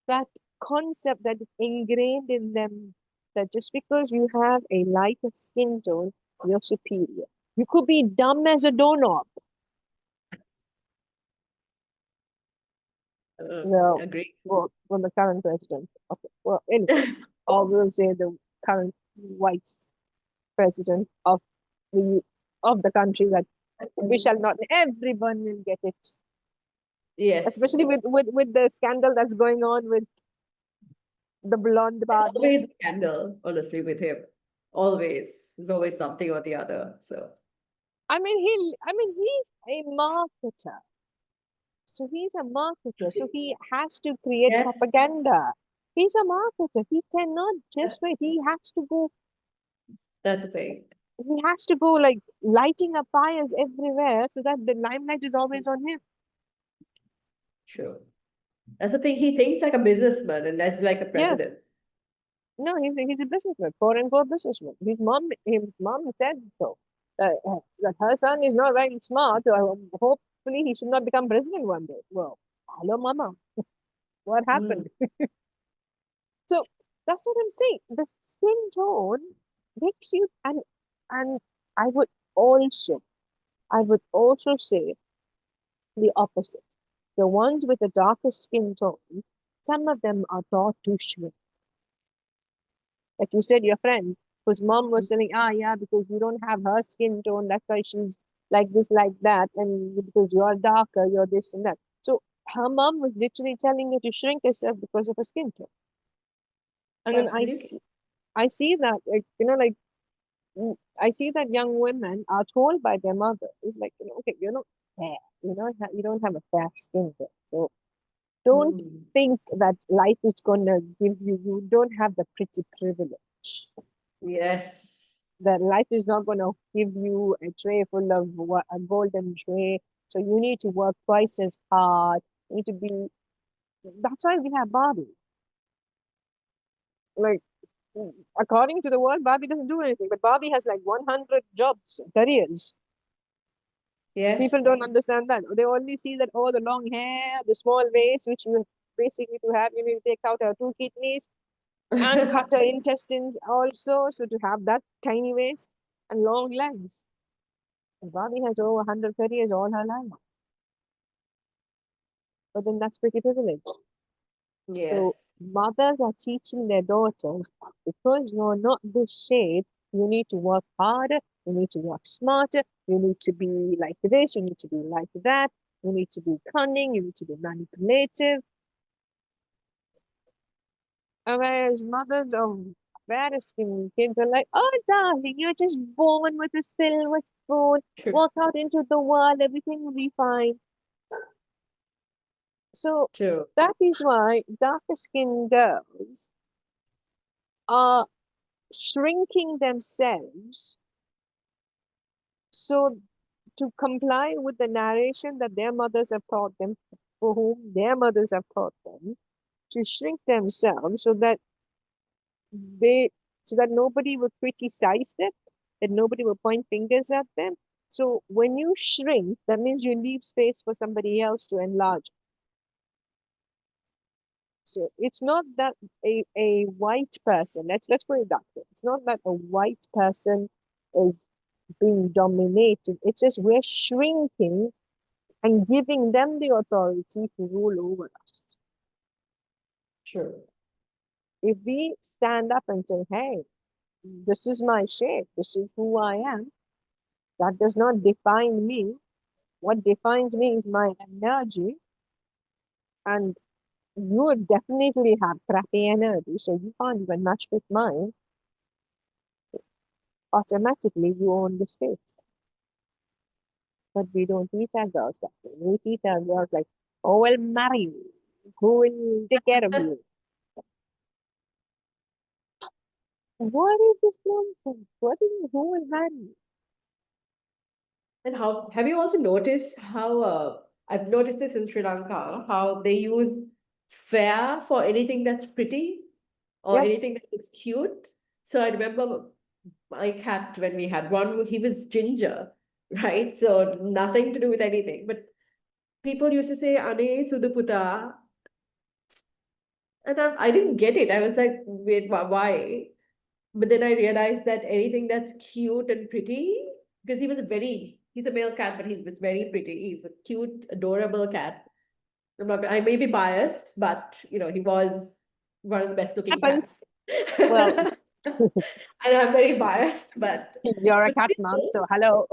Speaker 1: that concept that is ingrained in them that just because you have a lighter skin tone, you're superior. You could be dumb as a doorknob. No,
Speaker 2: Agree.
Speaker 1: well, the current president. Okay. Well, anyway, or we'll say the current white president the of the country that we shall not. Everyone will get it, especially
Speaker 2: Yes.
Speaker 1: with the scandal that's going on with the blonde
Speaker 2: There's
Speaker 1: Barbie.
Speaker 2: always a scandal, honestly, with him. Always. There's always something or the other. So,
Speaker 1: I mean, he's a marketer. So he's a marketer. So he has to create
Speaker 2: yes,
Speaker 1: propaganda. He's a marketer. He cannot
Speaker 2: that-
Speaker 1: just wait.
Speaker 2: that's the thing.
Speaker 1: He has to go like lighting up fires everywhere so that the limelight is always on him.
Speaker 2: True. That's the thing. He thinks like a businessman and less like a
Speaker 1: Yeah.
Speaker 2: president.
Speaker 1: No, he's a businessman, quote unquote businessman. His mom said so. That her son is not very smart. So hopefully he should not become president one day. Well, hello, mama. What
Speaker 2: Mm,
Speaker 1: happened? So that's what I'm saying. The skin tone makes you and I would also I would also say the opposite. The ones with the darker skin tone, some of them are taught to shrink. Like you said, your friend whose mom was saying, yeah, because you don't have her skin tone, that's why she's like this, like that, and because you're darker, you're this and that. So her mom was literally telling her to shrink herself because of her skin tone. And then
Speaker 2: absolutely.
Speaker 1: I see that, like, like I see that young women are told by their mother, it's like, okay, you're not fair, you don't have a fair skin tone. So don't
Speaker 2: Mm,
Speaker 1: think that life is gonna give you don't have the pretty privilege.
Speaker 2: yes.
Speaker 1: That life is not going to give you a tray full of a golden tray. So you need to work twice as hard. You need to be. That's why we have Barbie. Like according to the world, Barbie doesn't do anything, but Barbie has like 100 jobs, careers. People
Speaker 2: Yes.
Speaker 1: don't understand that. They only see that the long hair, the small waist, which you basically to have. You need to take out her two kidneys and cut her intestines also. So to have that tiny waist and long legs. Barbie has over 100 careers all her life. But then that's pretty privilege.
Speaker 2: Yes.
Speaker 1: So mothers are teaching their daughters because you're not this shape, you need to work harder, you need to work smarter, you need to be like this, you need to be like that, you need to be cunning, you need to be manipulative. And whereas mothers of fair skinned kids are like, oh darling, you're just born with a silver spoon,
Speaker 2: True.
Speaker 1: walk out into the world, everything will be fine. So
Speaker 2: True.
Speaker 1: that is why darker skinned girls are shrinking themselves so to comply with the narration that their mothers have taught them, for whom their mothers have taught them, to shrink themselves they so that nobody will criticize them, that nobody will point fingers at them. So when you shrink, that means you leave space for somebody else to enlarge. So it's not that a white person, let's put it that way. It's not that a white person is being dominated. It's just we're shrinking and giving them the authority to rule over us.
Speaker 2: True.
Speaker 1: If we stand up and say, hey, this is my shape, this is who I am, that does not define me. What defines me is my energy, and you would definitely have crappy energy, so you can't even match with mine. Automatically, you own the space. But we don't teach our girls that way. We teach our girls like, oh, well, marry you. Who will take care of you? What is this nonsense? What is who will marry you?
Speaker 2: And how have you also noticed how I've noticed this in Sri Lanka, how they use fair for anything that's pretty or
Speaker 1: Yeah.
Speaker 2: anything that looks cute. So I remember my cat when we had one, he was ginger, right? So nothing to do with anything. But people used to say Ane Suduputa, and I didn't get it. I was like, wait, why? But then I realized that anything that's cute and pretty, because he's a male cat, but he's very pretty. He's a cute, adorable cat. I may be biased, but he was one of the best looking cats.
Speaker 1: Happens. Well,
Speaker 2: And I'm very biased, but
Speaker 1: you're a
Speaker 2: but
Speaker 1: cat mom,
Speaker 2: still,
Speaker 1: so hello.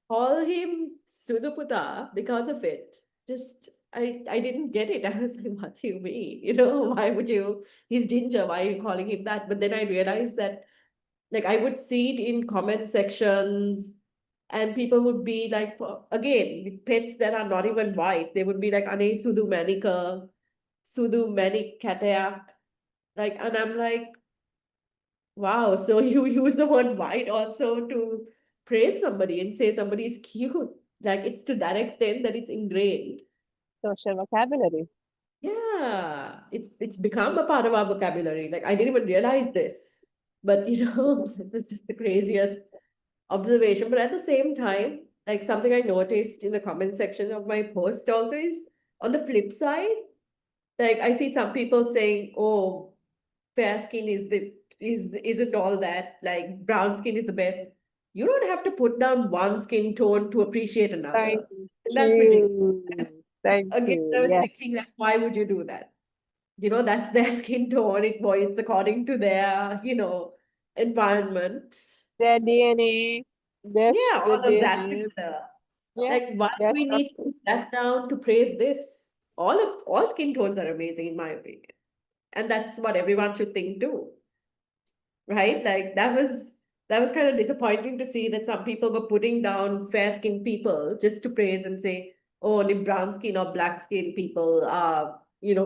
Speaker 2: call him Suduputa because of it. Just I didn't get it. I was like, what do you mean? Why would you? He's ginger. Why are you calling him that? But then I realized that like I would see it in comment sections, and people would be like, again, with pets that are not even white, they would be like, Ane Sudu Manika, Sudu Manik Katayak. Like, and I'm like, wow, so you use the word white also to praise somebody and say somebody is cute. Like it's to that extent that it's ingrained.
Speaker 1: Social vocabulary.
Speaker 2: Yeah, it's become a part of our vocabulary. Like I didn't even realize this. But
Speaker 1: Yes.
Speaker 2: it was just the craziest observation. But at the same time, like something I noticed in the comment section of my post also is on the flip side, like I see some people saying, oh, fair skin isn't all that, like brown skin is the best. You don't have to put down one skin tone to appreciate
Speaker 1: Thank
Speaker 2: another. And that's ridiculous.
Speaker 1: you. Thank
Speaker 2: Again, I
Speaker 1: you.
Speaker 2: was thinking
Speaker 1: Yes.
Speaker 2: that why would you do that? That's their skin tone. It's according to their, environment.
Speaker 1: Their DNA,
Speaker 2: Yeah,
Speaker 1: their
Speaker 2: all of that
Speaker 1: DNA.
Speaker 2: together.
Speaker 1: Yeah.
Speaker 2: Like, why do
Speaker 1: Their
Speaker 2: we need to
Speaker 1: structure.
Speaker 2: put that down to praise this? All skin tones are amazing, in my opinion. And that's what everyone should think too, right? Like that was kind of disappointing to see that some people were putting down fair skinned people just to praise and say, oh, only brown skin or black skin people are,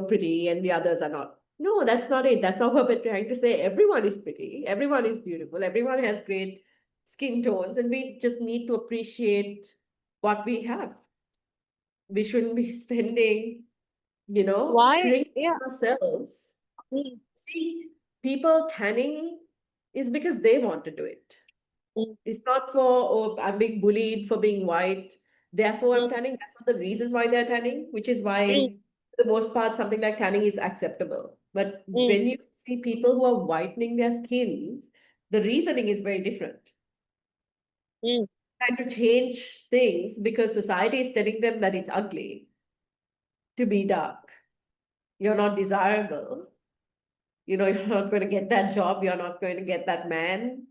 Speaker 2: pretty and the others are not. No, that's not it. That's not what we're trying to say. Everyone is pretty, everyone is beautiful, everyone has great skin tones, and we just need to appreciate what we have. We shouldn't be spending,
Speaker 1: Why?
Speaker 2: shrinking
Speaker 1: Yeah.
Speaker 2: ourselves.
Speaker 1: Mm,
Speaker 2: See, people tanning is because they want to do it.
Speaker 1: mm,
Speaker 2: It's not for, oh, I'm being bullied for being white, therefore I'm
Speaker 1: mm,
Speaker 2: tanning. That's not the reason why they're tanning, which is
Speaker 1: mm,
Speaker 2: why, for the most part, something like tanning is acceptable. But
Speaker 1: mm,
Speaker 2: when you see people who are whitening their skins, the reasoning is very different.
Speaker 1: mm.
Speaker 2: Trying to change things because society is telling them that it's ugly to be dark. You're not desirable. You're not going to get that job. You're not going to get that man,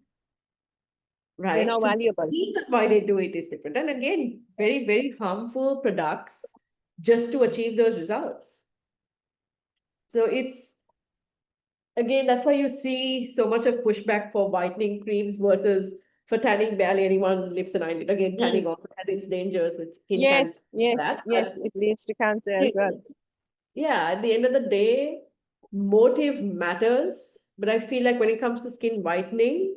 Speaker 1: You're not
Speaker 2: right? So the
Speaker 1: valuable.
Speaker 2: reason why they do it is different. And again, very, very harmful products just to achieve those results. So it's, again, that's why you see so much of pushback for whitening creams versus for tanning. Barely anyone lifts an eyelid. Again,
Speaker 1: Mm.
Speaker 2: tanning also has its dangers with skin cancer,
Speaker 1: Yes, yes,
Speaker 2: that.
Speaker 1: yes.
Speaker 2: But
Speaker 1: It leads to cancer as well.
Speaker 2: still, yeah, at the end of the day, motive matters. But I feel like when it comes to skin whitening,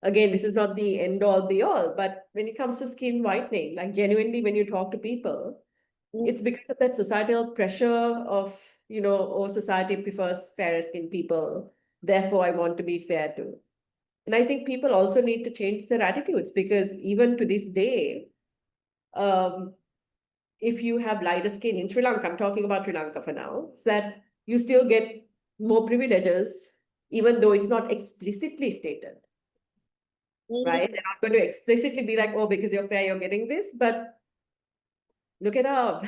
Speaker 2: again, this is not the end all be all, but when it comes to skin whitening, like genuinely, when you talk to people,
Speaker 1: Mm,
Speaker 2: it's because of that societal pressure of, oh, society prefers fairer skin people. Therefore, I want to be fair too. And I think people also need to change their attitudes because even to this day, um, if you have lighter skin in Sri Lanka, I'm talking about Sri Lanka for now, is that you still get more privileges, even though it's not explicitly stated, right?
Speaker 1: mm.
Speaker 2: They're not going to explicitly be like, oh, because you're fair, you're getting this. But look at our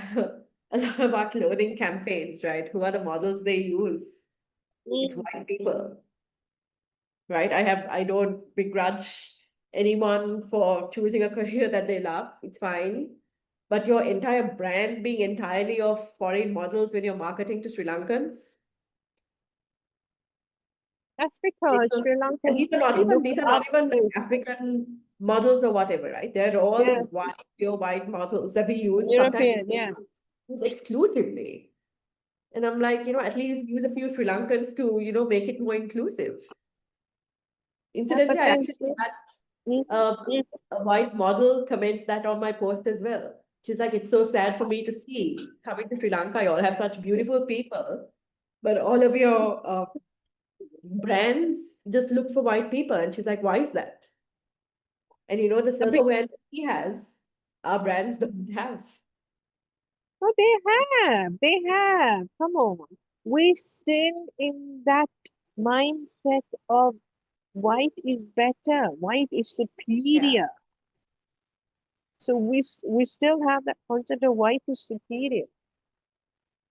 Speaker 2: a lot of our clothing campaigns, right? Who are the models they use? It's
Speaker 1: Mm.
Speaker 2: white people, right? I don't begrudge anyone for choosing a career that they love. It's fine. But your entire brand being entirely of foreign models when you're marketing to Sri Lankans,
Speaker 1: That's
Speaker 2: it's
Speaker 1: because
Speaker 2: so,
Speaker 1: Sri
Speaker 2: and
Speaker 1: Lankans look
Speaker 2: these are not
Speaker 1: up
Speaker 2: even like
Speaker 1: to,
Speaker 2: African models or whatever, right? They're all
Speaker 1: yeah,
Speaker 2: white, pure white models that we use. Sometimes
Speaker 1: European, yeah.
Speaker 2: use exclusively. And I'm like, at least use a few Sri Lankans to, make it more inclusive.
Speaker 1: But
Speaker 2: Incidentally, I
Speaker 1: then,
Speaker 2: actually
Speaker 1: see,
Speaker 2: had
Speaker 1: mm,
Speaker 2: uh,
Speaker 1: mm,
Speaker 2: a white model comment that on my post as well. She's like, it's so sad for me to see coming to Sri Lanka, you all have such beautiful people, but all of your brands just look for white people. And she's like, why is that? And you know, the
Speaker 1: A bit,
Speaker 2: self-awareness he has, our brands don't have.
Speaker 1: oh, they have. Come on. We still in that mindset of white is better, white is
Speaker 2: Yeah.
Speaker 1: superior. So we still have that concept of white is superior.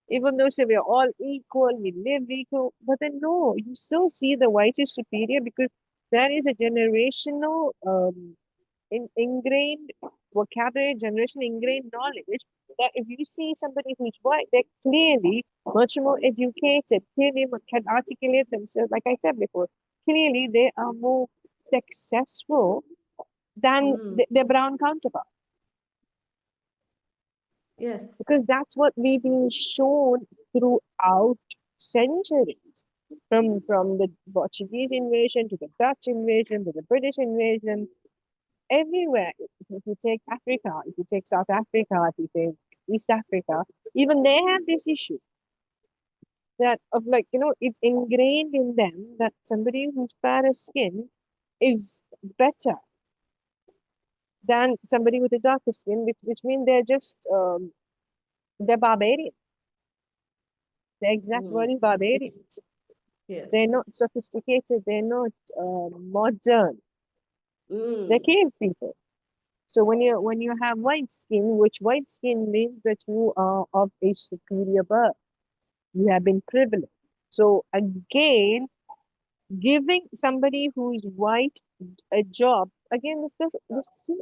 Speaker 1: Even though say we're all equal, we live equal, but then no, you still see the white is superior because there is a generational ingrained vocabulary, generation ingrained knowledge that if you see somebody who's white, they're clearly much more educated, clearly can articulate themselves. Like I said before, clearly they are more successful than
Speaker 2: Mm,
Speaker 1: their brown counterpart
Speaker 2: yes.
Speaker 1: because that's what we've been shown throughout centuries. From the Portuguese invasion to the Dutch invasion to the British invasion, everywhere. If you take Africa, if you take South Africa, if you take East Africa, even they have this issue that of like, it's ingrained in them that somebody who's fairer skin is better than somebody with a darker skin, which means they're just they're barbarian. The exact
Speaker 2: Mm,
Speaker 1: word is barbarians.
Speaker 2: yes.
Speaker 1: They're not sophisticated. They're not modern. They're
Speaker 2: Mm,
Speaker 1: cave people. So when you have white skin, which white skin means that you are of a superior birth, you have been privileged. So again, giving somebody who's white a job, again,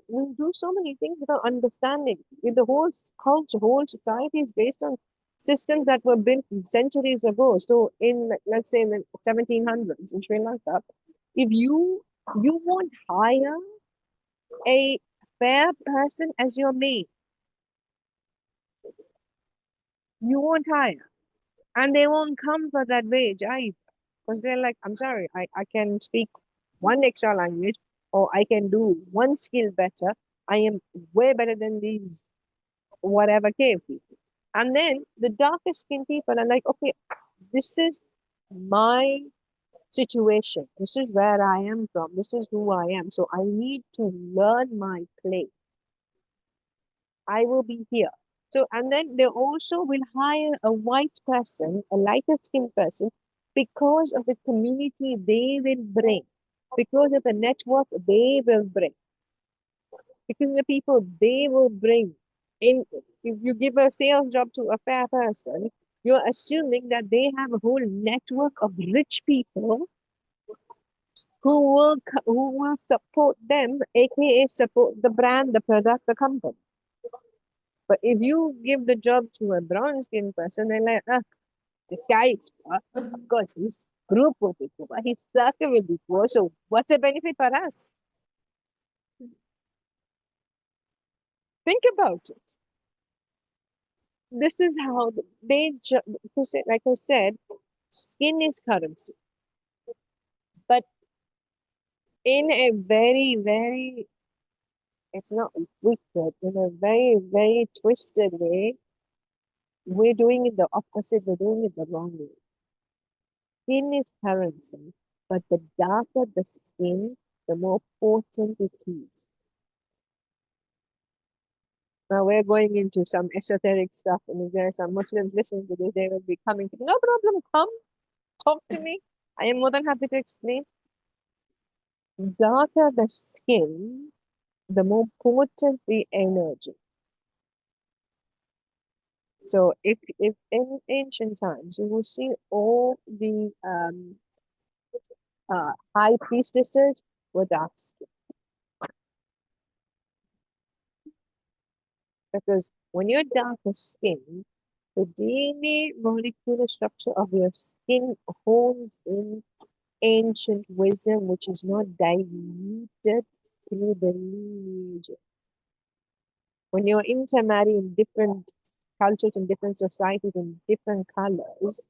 Speaker 1: we do so many things without understanding. If the whole culture, whole society is based on systems that were built centuries ago. So in let's say in the 1700s in Sri Lanka, if you won't hire a fair person as your maid, you won't hire. And they won't come for that wage either. Because they're like, I'm sorry, I can speak one extra language or I can do one skill better. I am way better than these whatever cave people. And then the darker skinned people are like, okay, this is my situation. This is where I am from. This is who I am. So I need to learn my place. I will be here. So, and then they also will hire a white person, a lighter skinned person, because of the community they will bring, because of the network they will bring, because of the people they will bring. In if you give a sales job to a fair person, you're assuming that they have a whole network of rich people who will support them, aka support the brand, the product, the company. But if you give the job to a brown skinned person, they're like, this guy is poor. Of course, his group will be poor, his circle will be poor. So, what's the benefit for us? Think about it. This is how like I said, skin is currency. But in a very, very, it's not wicked, in a very, very twisted way, we're doing it the opposite, we're doing it the wrong way. Skin is currency, but the darker the skin, the more potent it is. Now we're going into some esoteric stuff, and if there are some Muslims listening to this, they will be coming to me, no problem, come, talk to me. I am more than happy to explain. Darker the skin, the more potent the energy. So if in ancient times you will see all the high priestesses were dark skin. Because when you're darker skin, the DNA molecular structure of your skin holds in ancient wisdom, which is not diluted through the lineage. When you're intermarried in different cultures and different societies in different colors,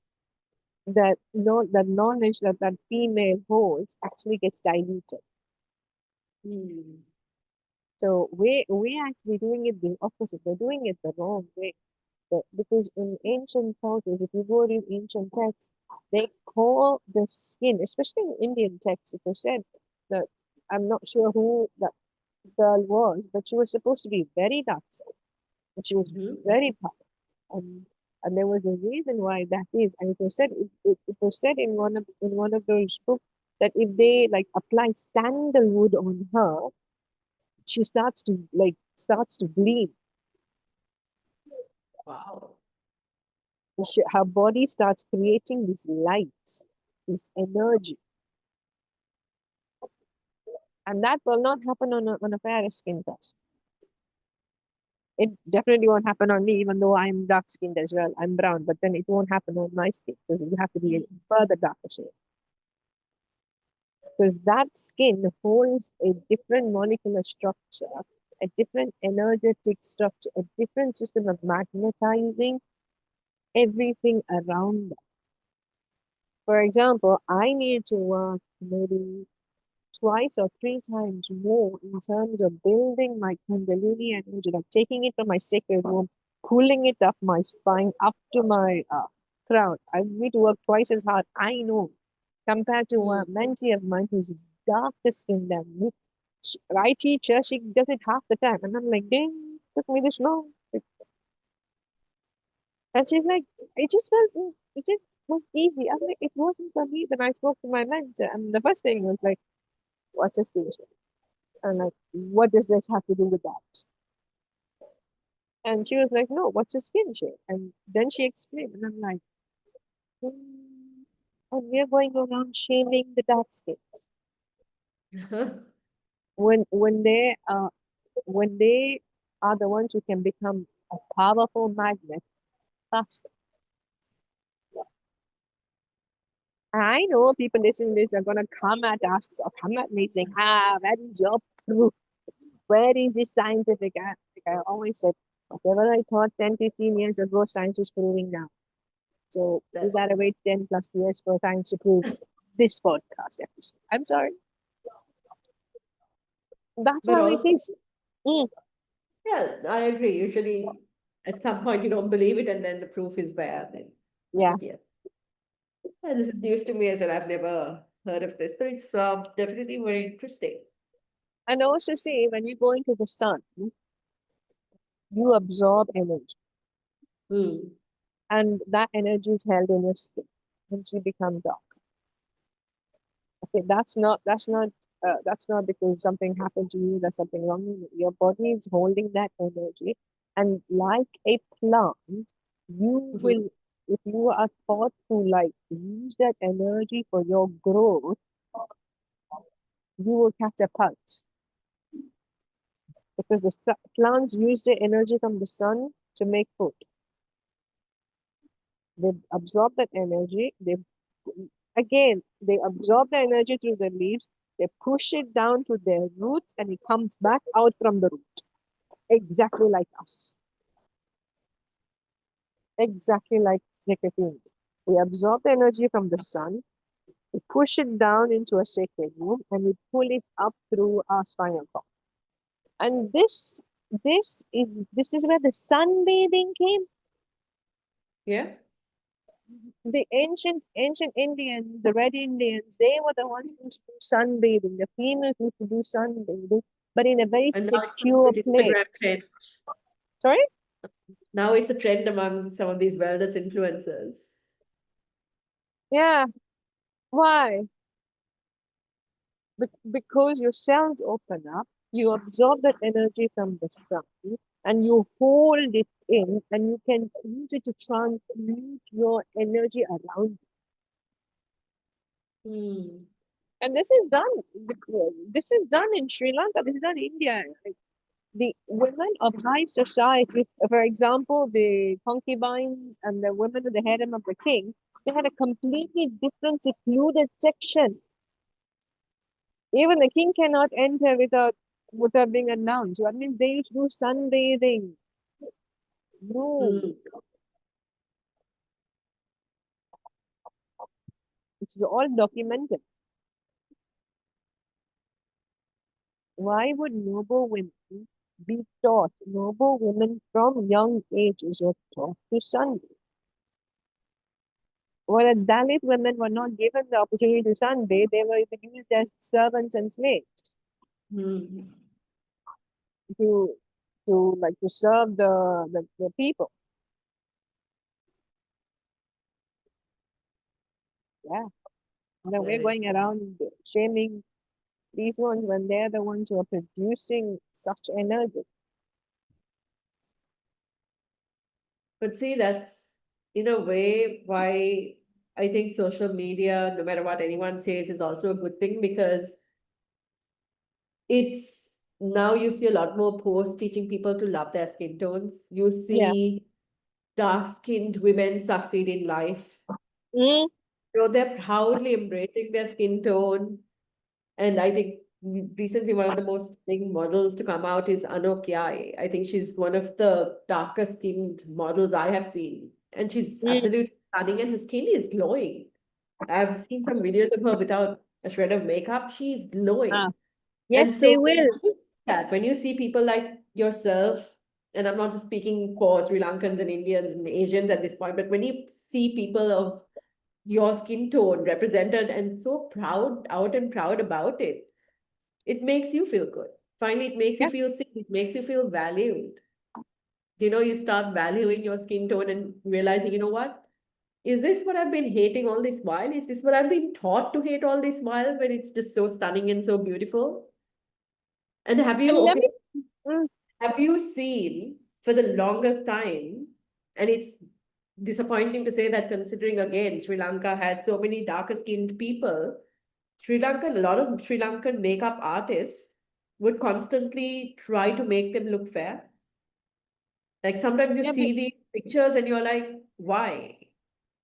Speaker 1: that knowledge that female holds actually gets diluted.
Speaker 2: mm.
Speaker 1: So we actually doing it the opposite. We're doing it the wrong way. Because in ancient cultures, if you go to ancient texts, they call the skin, especially in Indian texts, if they said that I'm not sure who that girl was, but she was supposed to be very dark skinned, but she was
Speaker 2: Hmm.
Speaker 1: very pale. And and there was a reason why that is. And it was said in one of those books that if they like apply sandalwood on her, she starts to bleed.
Speaker 2: Wow.
Speaker 1: Her body starts creating this light, this energy, and that will not happen on a fair skin person. It definitely won't happen on me, even though I'm dark skinned as well. I'm brown, but then it won't happen on my skin because you have to be a further darker shade. Because that skin holds a different molecular structure, a different energetic structure, a different system of magnetizing everything around. For example, I need to work maybe twice or three times more in terms of building my Kundalini energy, like taking it from my sacred womb, pulling it up my spine, up to my crown. I need to work twice as hard, I know, compared to a
Speaker 2: Hmm.
Speaker 1: mentee of mine who's darker skinned than me. I teach her, she does it half the time. And I'm like, dang, took me this long. And she's like, it just felt, it just was easy. I'm like, it wasn't for me. Then I spoke to my mentor, and the first thing was like, what's a station? And like, what does this have to do with that? And she was like, no, what's a skin shade? And then she explained, and I'm like, hmm. And we're going around shaming the dark skins when they are the ones who can become a powerful magnet faster. I know people listening to this are gonna come at us or come at me saying, where is your proof? Where is this scientific? Like I always said, whatever I thought 10, 15 years ago, science is proving now. So we
Speaker 2: That's
Speaker 1: gotta
Speaker 2: true.
Speaker 1: wait 10 plus years for science to prove this podcast episode. I'm sorry. That's
Speaker 2: But
Speaker 1: how it
Speaker 2: also,
Speaker 1: is. Mm,
Speaker 2: yeah, I agree. Usually, at some point, you don't believe it, and then the proof is there. Then,
Speaker 1: yeah.
Speaker 2: but yeah, yeah, this is news to me as well. I've never heard of this, but it's definitely very interesting.
Speaker 1: And also see when you go into the sun, you absorb energy.
Speaker 2: Hmm.
Speaker 1: And that energy is held in your skin. And you become dark. Okay, that's not because something happened to you, there's something wrong with you. Your body is holding that energy, and like a plant, you
Speaker 2: Hmm.
Speaker 1: will, if you are taught to like use that energy for your growth, you will catapult because plants use the energy from the sun to make food. They absorb that energy. They absorb the energy through the leaves. They push it down to their roots, and it comes back out from the root, exactly like us, exactly like a human. We absorb the energy from the sun. We push it down into a sacred womb, and we pull it up through our spinal cord. And this is where the sunbathing came.
Speaker 2: Yeah.
Speaker 1: The ancient Indians, the red Indians, they were the ones who used to do sunbathing. The females used to do sunbathing, but in a very
Speaker 2: And now it's a
Speaker 1: secure
Speaker 2: bit
Speaker 1: place.
Speaker 2: Instagram trend.
Speaker 1: Sorry?
Speaker 2: Now it's a trend among some of these wellness influencers.
Speaker 1: Yeah. Why? Because your cells open up, you absorb that energy from the sun, and you hold it in, and you can use it to transmute your energy around you.
Speaker 2: Hmm.
Speaker 1: And this is done. This is done in Sri Lanka. This is done in India. Like, the women of high society, for example, the concubines and the women in the harem of the king, they had a completely different secluded section. Even the king cannot enter without being announced. That means they used to do sunbathing. No,
Speaker 2: Hmm.
Speaker 1: it's all documented. Why would noble women be taught? Noble women from young ages were taught to sun. While Dalit women were not given the opportunity to sunbathe, they were used as servants and slaves
Speaker 2: Hmm.
Speaker 1: to to serve the people. Yeah. And then we're
Speaker 2: Very.
Speaker 1: going around shaming these ones when they're the ones who are producing such energy.
Speaker 2: But see, that's in a way why I think social media, no matter what anyone says, is also a good thing because it's now you see a lot more posts teaching people to love their skin tones. You
Speaker 1: Yeah.
Speaker 2: see dark-skinned women succeed in life.
Speaker 1: Mm,
Speaker 2: You know, they're proudly embracing their skin tone. And I think recently one of the most big models to come out is Anokyai. I think she's one of the darker skinned models I have seen. And she's
Speaker 1: mm.
Speaker 2: absolutely stunning and her skin is glowing. I've seen some videos of her without a shred of makeup. She's
Speaker 1: Ah,
Speaker 2: glowing. And
Speaker 1: yes, they
Speaker 2: so
Speaker 1: will.
Speaker 2: when you see people like yourself, and I'm not just speaking for Sri Lankans and Indians and Asians at this point, but when you see people of your skin tone represented and so proud, out and proud about it, it makes you feel good. Finally, it makes you
Speaker 1: Yeah,
Speaker 2: feel seen, it makes you feel valued. You know, you start valuing your skin tone and realizing, you know what? Is this what I've been hating all this while? Is this what I've been taught to hate all this while when it's just so stunning and so beautiful? And
Speaker 1: and let
Speaker 2: okay,
Speaker 1: me. Mm,
Speaker 2: have you seen for the longest time, and it's disappointing to say that considering again, Sri Lanka has so many darker skinned people, a lot of Sri Lankan makeup artists would constantly try to make them look fair. Like sometimes you
Speaker 1: yeah,
Speaker 2: see these pictures and you're like, why?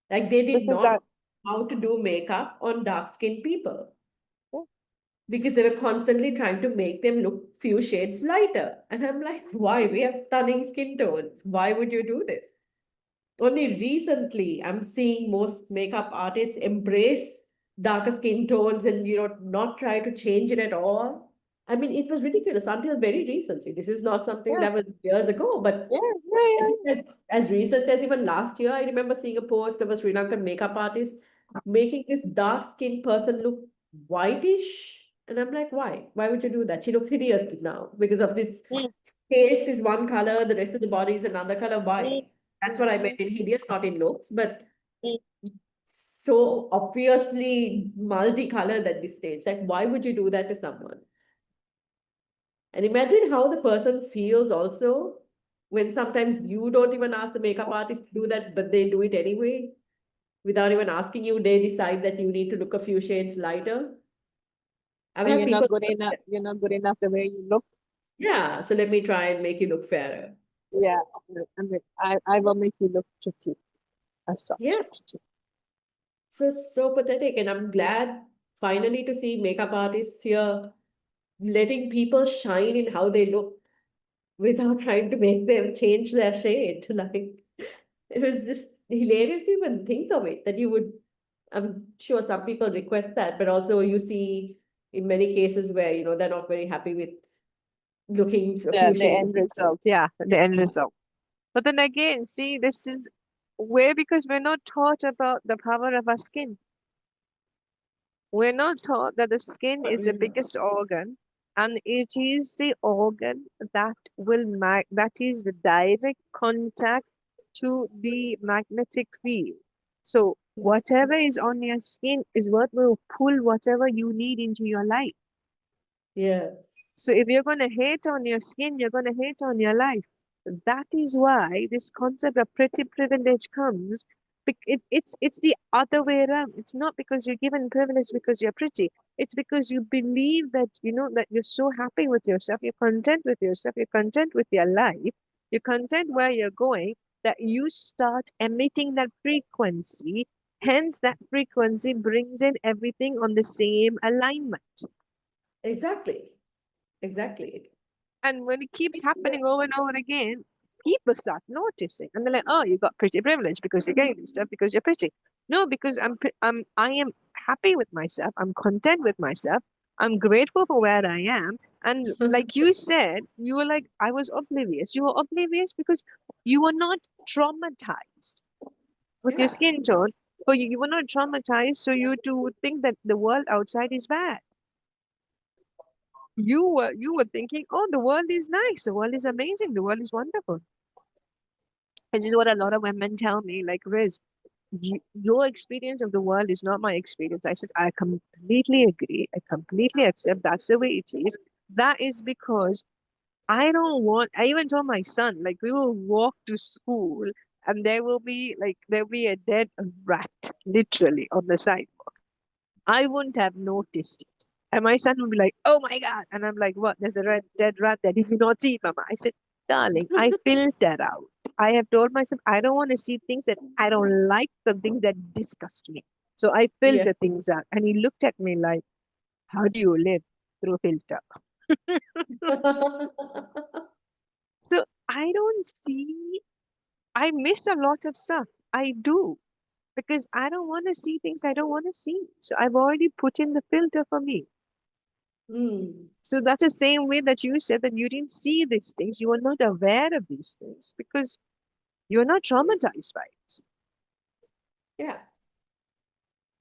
Speaker 2: Like they did
Speaker 1: because
Speaker 2: not
Speaker 1: that.
Speaker 2: know how to do makeup on dark skinned people
Speaker 1: Yeah,
Speaker 2: because they were constantly trying to make them look few shades lighter. And I'm like, why? We have stunning skin tones. Why would you do this? Only recently I'm seeing most makeup artists embrace darker skin tones and not try to change it at all. I mean, it was ridiculous until very recently. This is not something
Speaker 1: yeah,
Speaker 2: that was years ago, but
Speaker 1: yeah, yeah,
Speaker 2: I
Speaker 1: yeah.
Speaker 2: think as recent as even last year, I remember seeing a post of a Sri Lankan makeup artist making this dark skinned person look whitish. And I'm like, why? Why would you do that? She looks hideous now because of this
Speaker 1: Mm,
Speaker 2: face is one color, the rest of the body is another color.
Speaker 1: mm,
Speaker 2: Why? That's what I
Speaker 1: mm,
Speaker 2: meant in hideous, not in looks, but
Speaker 1: mm.
Speaker 2: so obviously multicolored at this stage. Like, why would you do that to someone? And imagine how the person feels also when sometimes you don't even ask the makeup artist to do that, but they do it anyway. Without even asking you, they decide that you need to look a few shades lighter. I've
Speaker 1: And
Speaker 2: had
Speaker 1: you're not
Speaker 2: people,
Speaker 1: good enough. You're not good enough the way you look.
Speaker 2: yeah, so let me try and make you look fairer.
Speaker 1: Yeah, I mean, I will make you look pretty as such.
Speaker 2: Yes, so pathetic. And I'm glad finally to see makeup artists here letting people shine in how they look without trying to make them change their shade. Like it was just hilarious to even think of it that you would. I'm sure some people request that, but also you see in many cases where they're not very happy with looking a few
Speaker 1: The
Speaker 2: shades.
Speaker 1: end result, yeah, the end result. But then again, see, this is where because we're not taught about the power of our skin. We're not taught that the skin is the
Speaker 2: Mm.
Speaker 1: biggest organ, and it is the organ that that is the direct contact to the magnetic field. So whatever is on your skin is what will pull whatever you need into your life.
Speaker 2: Yes,
Speaker 1: So if you're going to hate on your skin, you're going to hate on your life. That is why this concept of pretty privilege comes. It's the other way around. It's not because you're given privilege because you're pretty. It's because you believe that that you're so happy with yourself, you're content with yourself, you're content with your life, you're content where you're going, that you start emitting that frequency. Hence, that frequency brings in everything on the same alignment.
Speaker 2: exactly, exactly.
Speaker 1: And when it keeps happening over and over again, people start noticing, and they're like, "Oh, you got pretty privilege because you're getting this stuff because you're pretty." No, because I am happy with myself. I'm content with myself. I'm grateful for where I am, And like you said, you were like, I was oblivious. You were oblivious because you were not traumatized with your
Speaker 2: Yeah.
Speaker 1: skin tone. For you, you were not traumatized, so you to think that the world outside is bad. You were thinking, oh, the world is nice, the world is amazing, the world is wonderful. This is what a lot of women tell me, like, Riz, your experience of the world is not my experience. I said, I completely agree. I completely accept that's the way it is. That is because I don't want, I even told my son, like, we will walk to school and there'll be a dead rat, literally, on the sidewalk. I wouldn't have noticed it. And my son would be like, oh my God. And I'm like, what? There's a dead rat there. Did you not see it, Mama? I said, darling, I filter out. I have told myself I don't want to see things that I don't like, the things that disgust me. So I
Speaker 2: Yeah.
Speaker 1: filter things out. And he looked at me like, how do you live through filter? So I don't see, I miss a lot of stuff. I do. Because I don't want to see things I don't want to see. So I've already put in the filter for me.
Speaker 2: Hmm.
Speaker 1: So that's the same way that you said that you didn't see these things, you were not aware of these things because you're not traumatized by it.
Speaker 2: Yeah.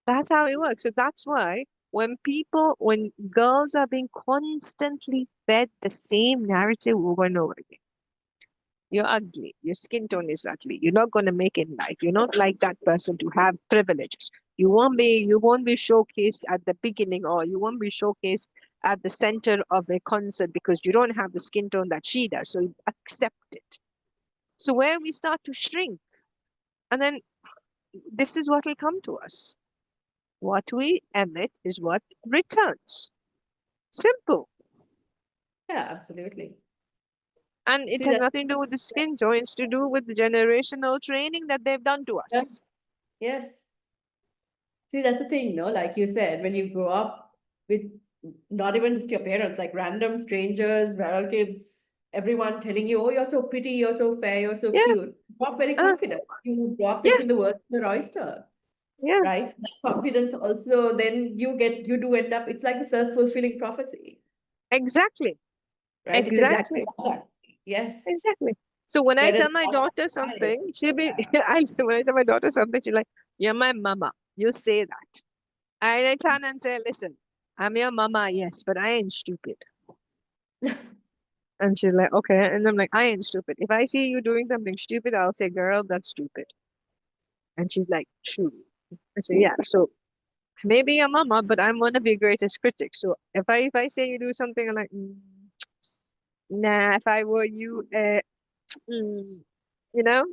Speaker 1: That's how it works. So that's why when girls are being constantly fed the same narrative over and over again, you're ugly, your skin tone is ugly, you're not going to make it in life, you're not like that person to have privileges. You won't be showcased at the beginning, or you won't be showcased at the center of a concert because you don't have the skin tone that she does. So you accept it. So where we start to shrink, and then this is what will come to us. What we emit is what returns. Simple.
Speaker 2: Yeah, absolutely.
Speaker 1: And it
Speaker 2: See,
Speaker 1: has
Speaker 2: that's
Speaker 1: nothing to do with the skin tone, it's to do with the generational training that they've done to us.
Speaker 2: yes. Yes. See, that's the thing, no? Like you said, when you grow up with not even just your parents, like random strangers, relatives, everyone telling you, oh, you're so pretty, you're so fair, you're so
Speaker 1: Yeah,
Speaker 2: cute. You grow up very
Speaker 1: uh,
Speaker 2: confident. You grow up
Speaker 1: yeah,
Speaker 2: thinking the world is an oyster,
Speaker 1: yeah,
Speaker 2: right? That confidence also, then you do end up, it's like a self-fulfilling prophecy,
Speaker 1: exactly,
Speaker 2: right? It's exactly
Speaker 1: exactly,
Speaker 2: that. Yes.
Speaker 1: exactly. So when I
Speaker 2: Whereas
Speaker 1: tell my
Speaker 2: not
Speaker 1: daughter
Speaker 2: right.
Speaker 1: something, she'll be,
Speaker 2: Yeah.
Speaker 1: when I tell my daughter something, she's like, you're my mama. You say that. And I turn and say, listen, I'm your mama, yes, but I ain't stupid. And she's like, okay. And I'm like, I ain't stupid. If I see you doing something stupid, I'll say, girl, that's stupid. And she's like, true. I say, yeah. So maybe your mama, but I'm one of your greatest critics. So if I say you do something, I'm like, nah. If I were you, you know.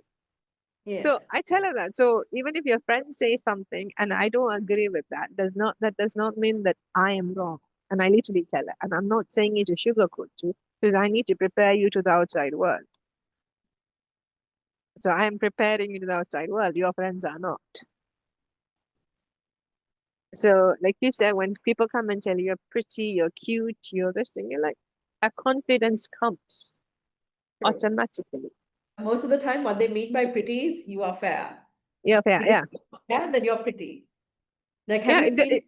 Speaker 2: Yeah.
Speaker 1: So I tell her that. So even if your friend says something and I don't agree with that does not mean that I am wrong. And I literally tell her, and I'm not saying it to sugarcoat you because I need to prepare you to the outside world. So I am preparing you to the outside world. Your friends are not. So, like you said, when people come and tell you you're pretty, you're cute, you're this thing, you're like, a confidence comes
Speaker 2: True.
Speaker 1: automatically.
Speaker 2: Most of the time, what they mean by pretty is you are fair.
Speaker 1: Yeah, yeah,
Speaker 2: Because
Speaker 1: yeah,
Speaker 2: if you're fair, then you're pretty. Like, have
Speaker 1: yeah.
Speaker 2: you seen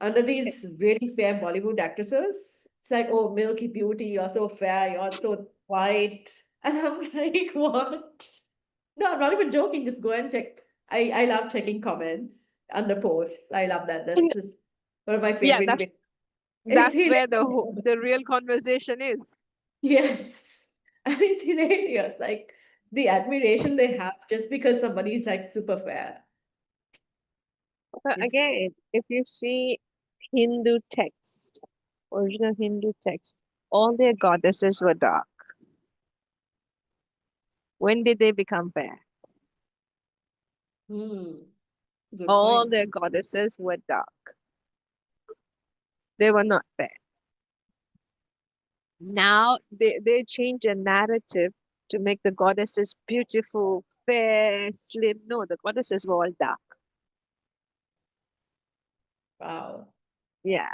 Speaker 2: under these really fair Bollywood actresses? It's like, oh, Milky Beauty, you're so fair, you're so white. And I'm like, what? No, I'm not even joking. Just go and check. I love checking comments under posts. I love that. That's
Speaker 1: And
Speaker 2: just one of my
Speaker 1: yeah,
Speaker 2: favorite bits. It's
Speaker 1: that's where
Speaker 2: hilarious.
Speaker 1: the real conversation is.
Speaker 2: Yes. And it's hilarious. Like the admiration they have just because somebody is like super fair.
Speaker 1: But
Speaker 2: It's
Speaker 1: again, if you see Hindu text, original Hindu text, all their goddesses were dark. When did they become fair?
Speaker 2: hmm, good
Speaker 1: All
Speaker 2: point.
Speaker 1: their goddesses were dark. They were not fair. Now they change the narrative to make the goddesses beautiful, fair, slim. No, the goddesses were all dark.
Speaker 2: Wow.
Speaker 1: Yeah.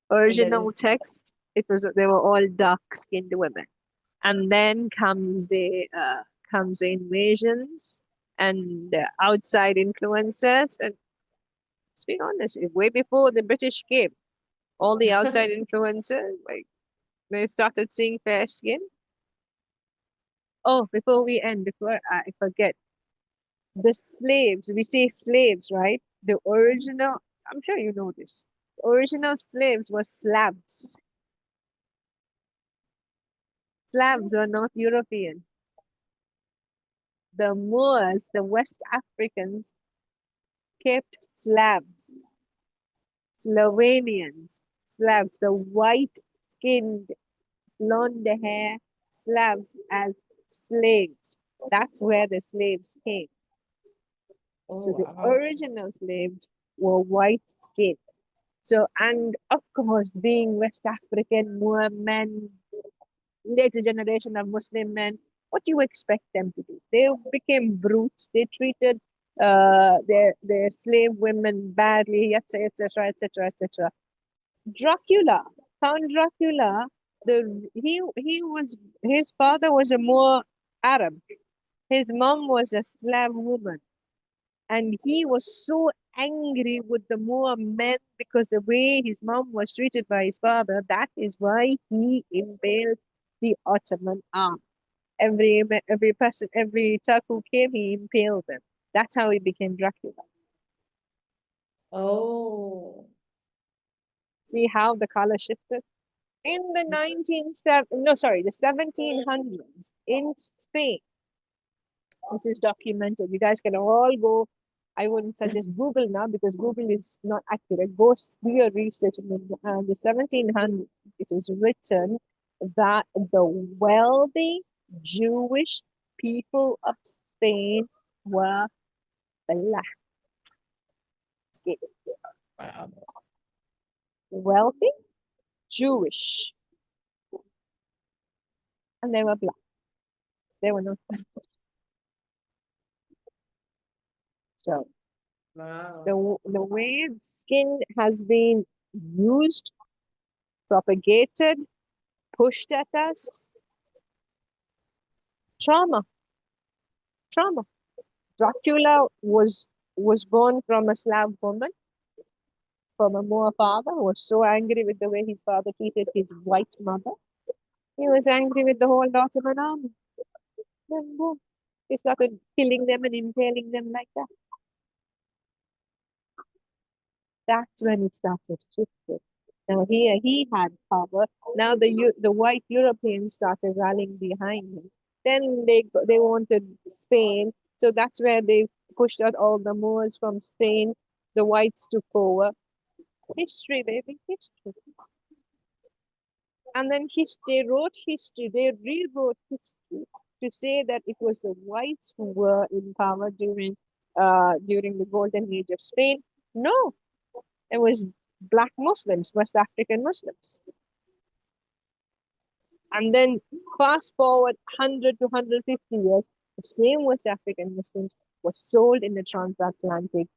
Speaker 2: And then
Speaker 1: Original text, it was they were all dark-skinned women. And then comes the invasions and the outside influences. And let's be honest, way before the British came, All the outside influences, like they started seeing fair skin. Oh, before we end, before I forget, the slaves, we say slaves, right? The original, I'm sure you know this. The original slaves were Slavs. Slavs were not European. The Moors, the West Africans, kept Slavs, Slovenians, Slavs, the white-skinned, blonde-hair Slavs as slaves. That's where the slaves came.
Speaker 2: Oh,
Speaker 1: So the
Speaker 2: wow.
Speaker 1: original slaves were white-skinned. So, and of course, being West African, Moor men, later generation of Muslim men, what do you expect them to do? They became brutes. They treated their slave women badly, etc., etc., etc., etc. Dracula, Count Dracula, he was his father was a Moor Arab. His mom was a Slav woman, and he was so angry with the Moor men because the way his mom was treated by his father. That is why he impaled the Ottoman arm. Every person, every Turk who came, he impaled them. That's how he became Dracula.
Speaker 2: Oh,
Speaker 1: See how the color shifted? In the 1700s in Spain, this is documented. You guys can all go. I wouldn't suggest Google now because Google is not accurate. Go do your research in the 1700s. It is written that the wealthy Jewish people of Spain were black skinned.
Speaker 2: wow.
Speaker 1: Wealthy, Jewish, and they were black. They were not white. So
Speaker 2: Wow.
Speaker 1: the way skin has been used, propagated, pushed at us, trauma, trauma. Dracula was born from a Slav woman, from a Moor father who was so angry with the way his father treated his white mother. He was angry with the whole Ottoman army. Then boom, he started killing them and impaling them like that. That's when it started shifting. Now here he had power. Now the white Europeans started rallying behind him. Then they wanted Spain, so that's where they pushed out all the Moors from Spain. The whites took over. History, baby, history. And then they wrote history. They rewrote history to say that it was the whites who were in power during the golden age of Spain. No, it was black Muslims, West African Muslims. And then fast forward 100 to 150 years, the same West African Muslims were sold in the transatlantic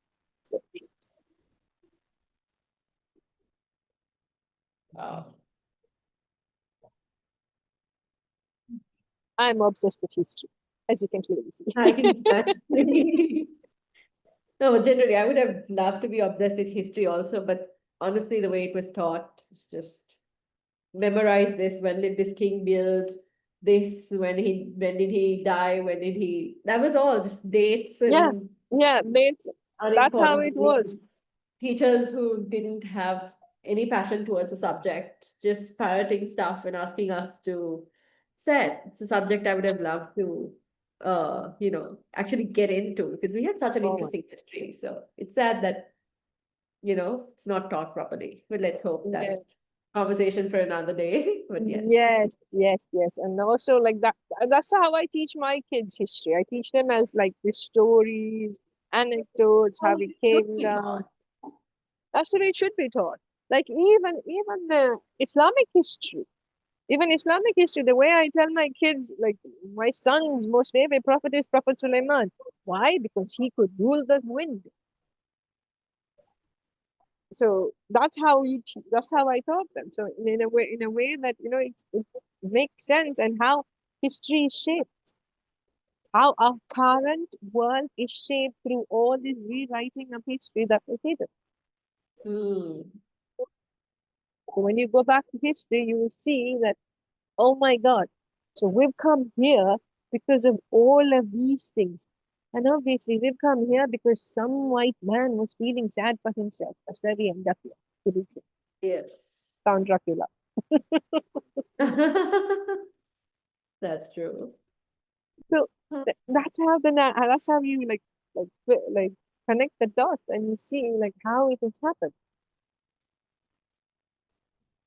Speaker 1: trade.
Speaker 2: Wow.
Speaker 1: I'm obsessed with history, as you can clearly see.
Speaker 2: I can that's no, generally I would have loved to be obsessed with history also, but honestly, the way it was taught is just memorize this. When did this king build this? When did he die? When did he that was all just dates
Speaker 1: Yeah,
Speaker 2: and
Speaker 1: yeah, that's how
Speaker 2: unimportant
Speaker 1: it was.
Speaker 2: teachers who didn't have any passion towards the subject, just parroting stuff and asking us to say it's a subject I would have loved to actually get into because we had such an
Speaker 1: Oh my,
Speaker 2: interesting history. So it's sad that, it's not taught properly. But let's hope that
Speaker 1: yes,
Speaker 2: conversation for another day. But yes.
Speaker 1: yes, yes, yes. And also like that, that's how I teach my kids history. I teach them as like the stories, anecdotes, how
Speaker 2: Oh,
Speaker 1: it
Speaker 2: it should
Speaker 1: came
Speaker 2: be taught.
Speaker 1: down. That's the way it should be taught. Like even the Islamic history. Even Islamic history, the way I tell my kids, like my son's most favorite prophet is Prophet Sulaiman. Why? Because he could rule the wind. So that's how that's how I taught them. So in a way that it makes sense, and how history is shaped, how our current world is shaped through all this rewriting of history that we did.
Speaker 2: Hmm.
Speaker 1: So when you go back to history, you will see that, oh my God, so we've come here because of all of these things. And obviously, we've come here because some white man was feeling sad for himself. That's where we end up here, to be true.
Speaker 2: Yes.
Speaker 1: Count Dracula.
Speaker 2: That's true.
Speaker 1: So
Speaker 2: Huh.
Speaker 1: that's how you like connect the dots and you see like how it has happened.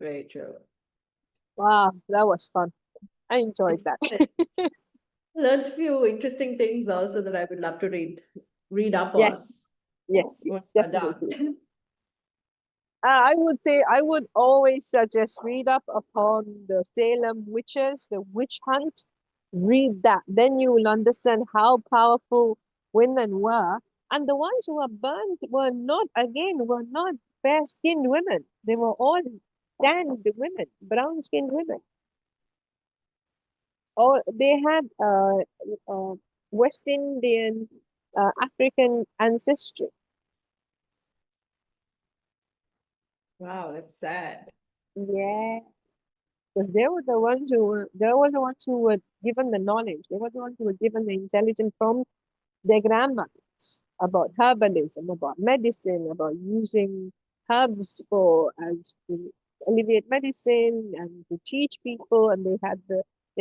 Speaker 2: Very true.
Speaker 1: Wow, that was fun. I enjoyed
Speaker 2: It
Speaker 1: that.
Speaker 2: learned a few interesting things also that I would love to read up on
Speaker 1: Yes, yes,
Speaker 2: once
Speaker 1: yes,
Speaker 2: you're done.
Speaker 1: definitely. I would say I would always suggest read up upon the Salem witches, the witch hunt. Read that. Then you will understand how powerful women were. And the ones who were burnt were not fair-skinned women. They were all tanned women, brown-skinned women. Or they had uh, West Indian, African ancestry.
Speaker 2: Wow, that's sad.
Speaker 1: Yeah. Because they were the ones who were given the knowledge. They were the ones who were given the intelligence from their grandmothers about herbalism, about medicine, about using herbs for as to alleviate medicine and to teach people. And they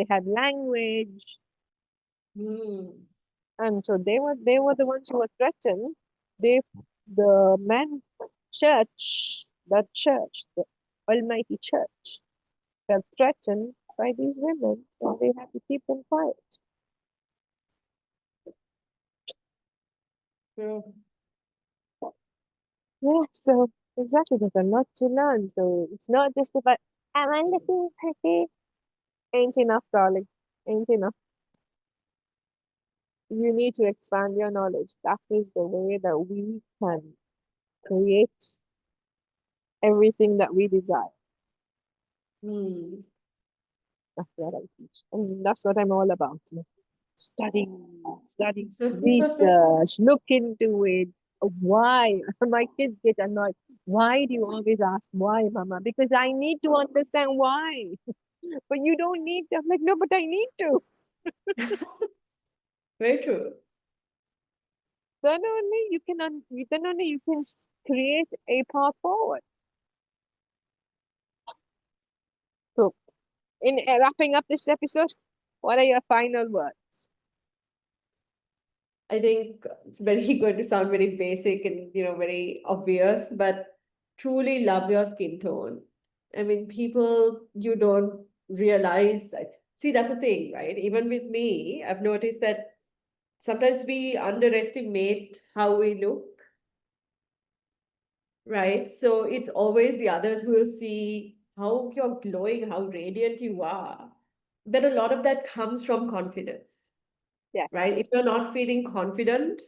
Speaker 1: had language,
Speaker 2: Hmm.
Speaker 1: and so they were the ones who were threatened. They the man church, the Almighty Church, felt threatened by these women, and they had to keep them quiet.
Speaker 2: True.
Speaker 1: Yeah, so exactly, there's a lot to learn. So it's not just about, am I looking pretty? Ain't enough, darling. Ain't enough. You need to expand your knowledge. That is the way that we can create everything that we desire.
Speaker 2: Hmm.
Speaker 1: That's what I teach. And that's what I'm all about. Study, research, look into it. Why? My kids get annoyed. Why do you always ask why, Mama? Because I need to understand why. But you don't need to. I'm like, no, but I need to.
Speaker 2: Very true.
Speaker 1: Then only you can create a path forward. So, in wrapping up this episode, what are your final words?
Speaker 2: I think it's very going to sound very basic and very obvious, but truly love your skin tone. I mean, people you don't realize that. See, that's the thing, right? Even with me, I've noticed that sometimes we underestimate how we look, right? So it's always the others who will see how you're glowing, how radiant you are. But a lot of that comes from confidence, right?
Speaker 1: Yes,
Speaker 2: If you're not feeling confident,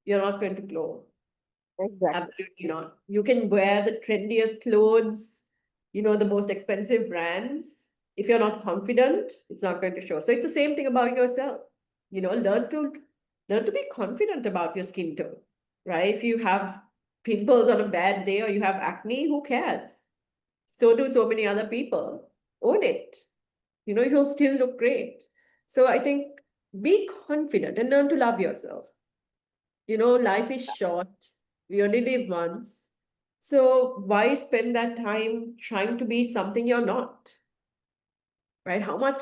Speaker 2: you're not going to glow.
Speaker 1: exactly.
Speaker 2: Absolutely not. You can wear the trendiest clothes, the most expensive brands. If you're not confident, it's not going to show. So it's the same thing about yourself. Learn to be confident about your skin tone, right? If you have pimples on a bad day or you have acne, who cares? So do so many other people. Own it. You'll still look great. So I think be confident and learn to love yourself. Life is short. We only live once. So why spend that time trying to be something you're not? Right? How much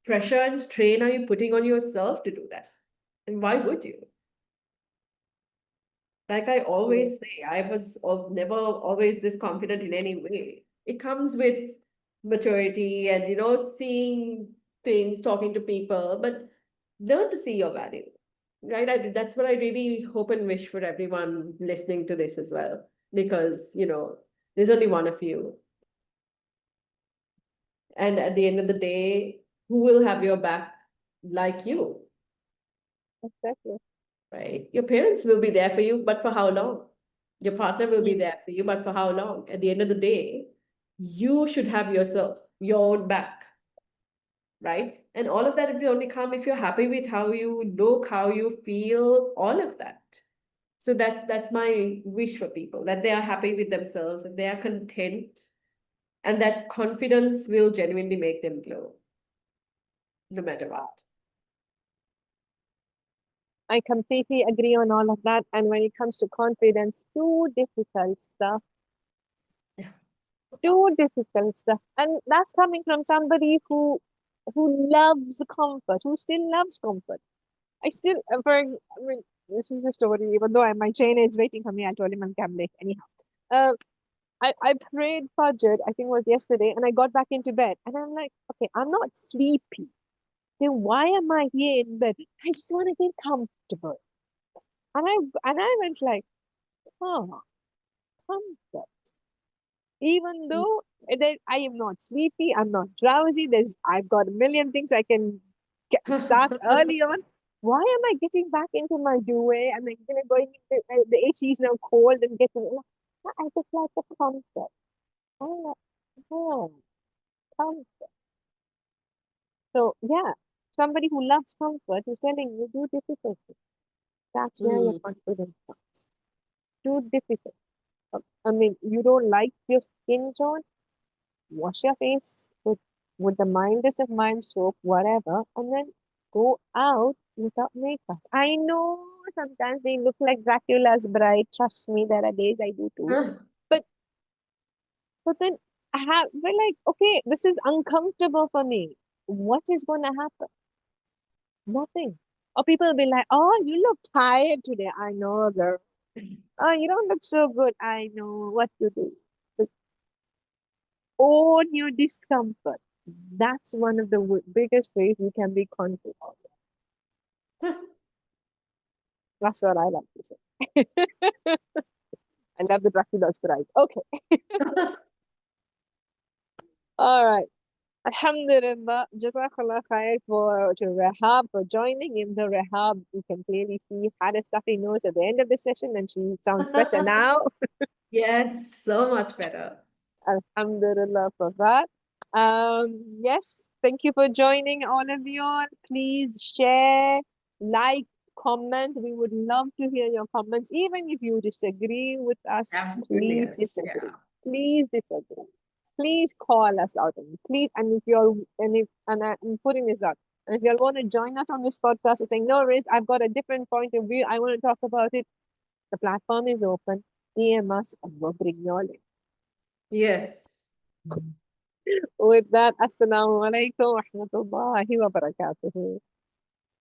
Speaker 2: pressure and strain are you putting on yourself to do that? And why would you? Like I
Speaker 1: Yeah,
Speaker 2: always say, I was never always this confident in any way. It comes with maturity and, seeing things, talking to people, but learn to see your value, right? That's what I really hope and wish for everyone listening to this as well, because, there's only one of you. And at the end of the day, who will have your back like you,
Speaker 1: exactly.
Speaker 2: right? Your parents will be there for you, but for how long? Your partner will be
Speaker 1: Mm,
Speaker 2: there for you, but for how long? At the end of the day, you should have yourself, your own back, right? And all of that will only come if you're happy with how you look, how you feel, all of that. So that's my wish for people, that they are happy with themselves and they are content And that confidence will genuinely make them glow, no matter what.
Speaker 1: I completely agree on all of that. And when it comes to confidence, too difficult stuff,
Speaker 2: Yeah.
Speaker 1: too difficult stuff. And that's coming from somebody who loves comfort, who still loves comfort. I still, I mean, this is the story. Even though my trainer is waiting for me, I told him I'm late. Anyhow, uh, I prayed Fajr, I think it was yesterday, and I got back into bed, and I'm like, okay, I'm not sleepy. Then why am I here in bed? I just want to get comfortable. And I went like, oh, comfort. Even though I am not sleepy, I'm not drowsy. I've got a million things I can start early on. Why am I getting back into my duvet? I'm like, going into the AC is now cold and getting. I just like the comfort. I'm like, oh, comfort. So yeah, somebody who loves comfort who's telling you do difficult things. That's where your
Speaker 2: Mm.
Speaker 1: confidence comes. Do difficult. I mean, you don't like your skin tone, wash your face with the mildest of mild soap, whatever, and then go out without makeup. I know sometimes they look like Dracula's bride. Trust me, there are days I do too. But then we're like, okay, this is uncomfortable for me. What is gonna happen? Nothing. Or people will be like, oh, you look tired today. I know, girl. Oh, you don't look so good. I know what to do. But own your discomfort. That's one of the biggest ways you can be confident. That's what I like to say. I love the Dracula's bride. Okay. All right. Alhamdulillah. Jazakallah khair to Rahab for joining in the Rahab. You can clearly see had a stuffy nose at the end of the session and she sounds better now.
Speaker 2: Yes, so much better.
Speaker 1: Alhamdulillah for that. Yes, thank you for joining all of you all. Please share, like, comment. We would love to hear your comments. Even if you disagree with us,
Speaker 2: Absolutely,
Speaker 1: please
Speaker 2: yes.
Speaker 1: disagree.
Speaker 2: Yeah.
Speaker 1: Please disagree. Please call us out and please and if you're and if and I'm putting this out. And if you all want to join us on this podcast and saying, no, Riz, I've got a different point of view. I want to talk about it. The platform is open. DM us and we'll bring you all in.
Speaker 2: Yes.
Speaker 1: With that, Assalamu alaikum wa rahmatullahi wa barakatuhu.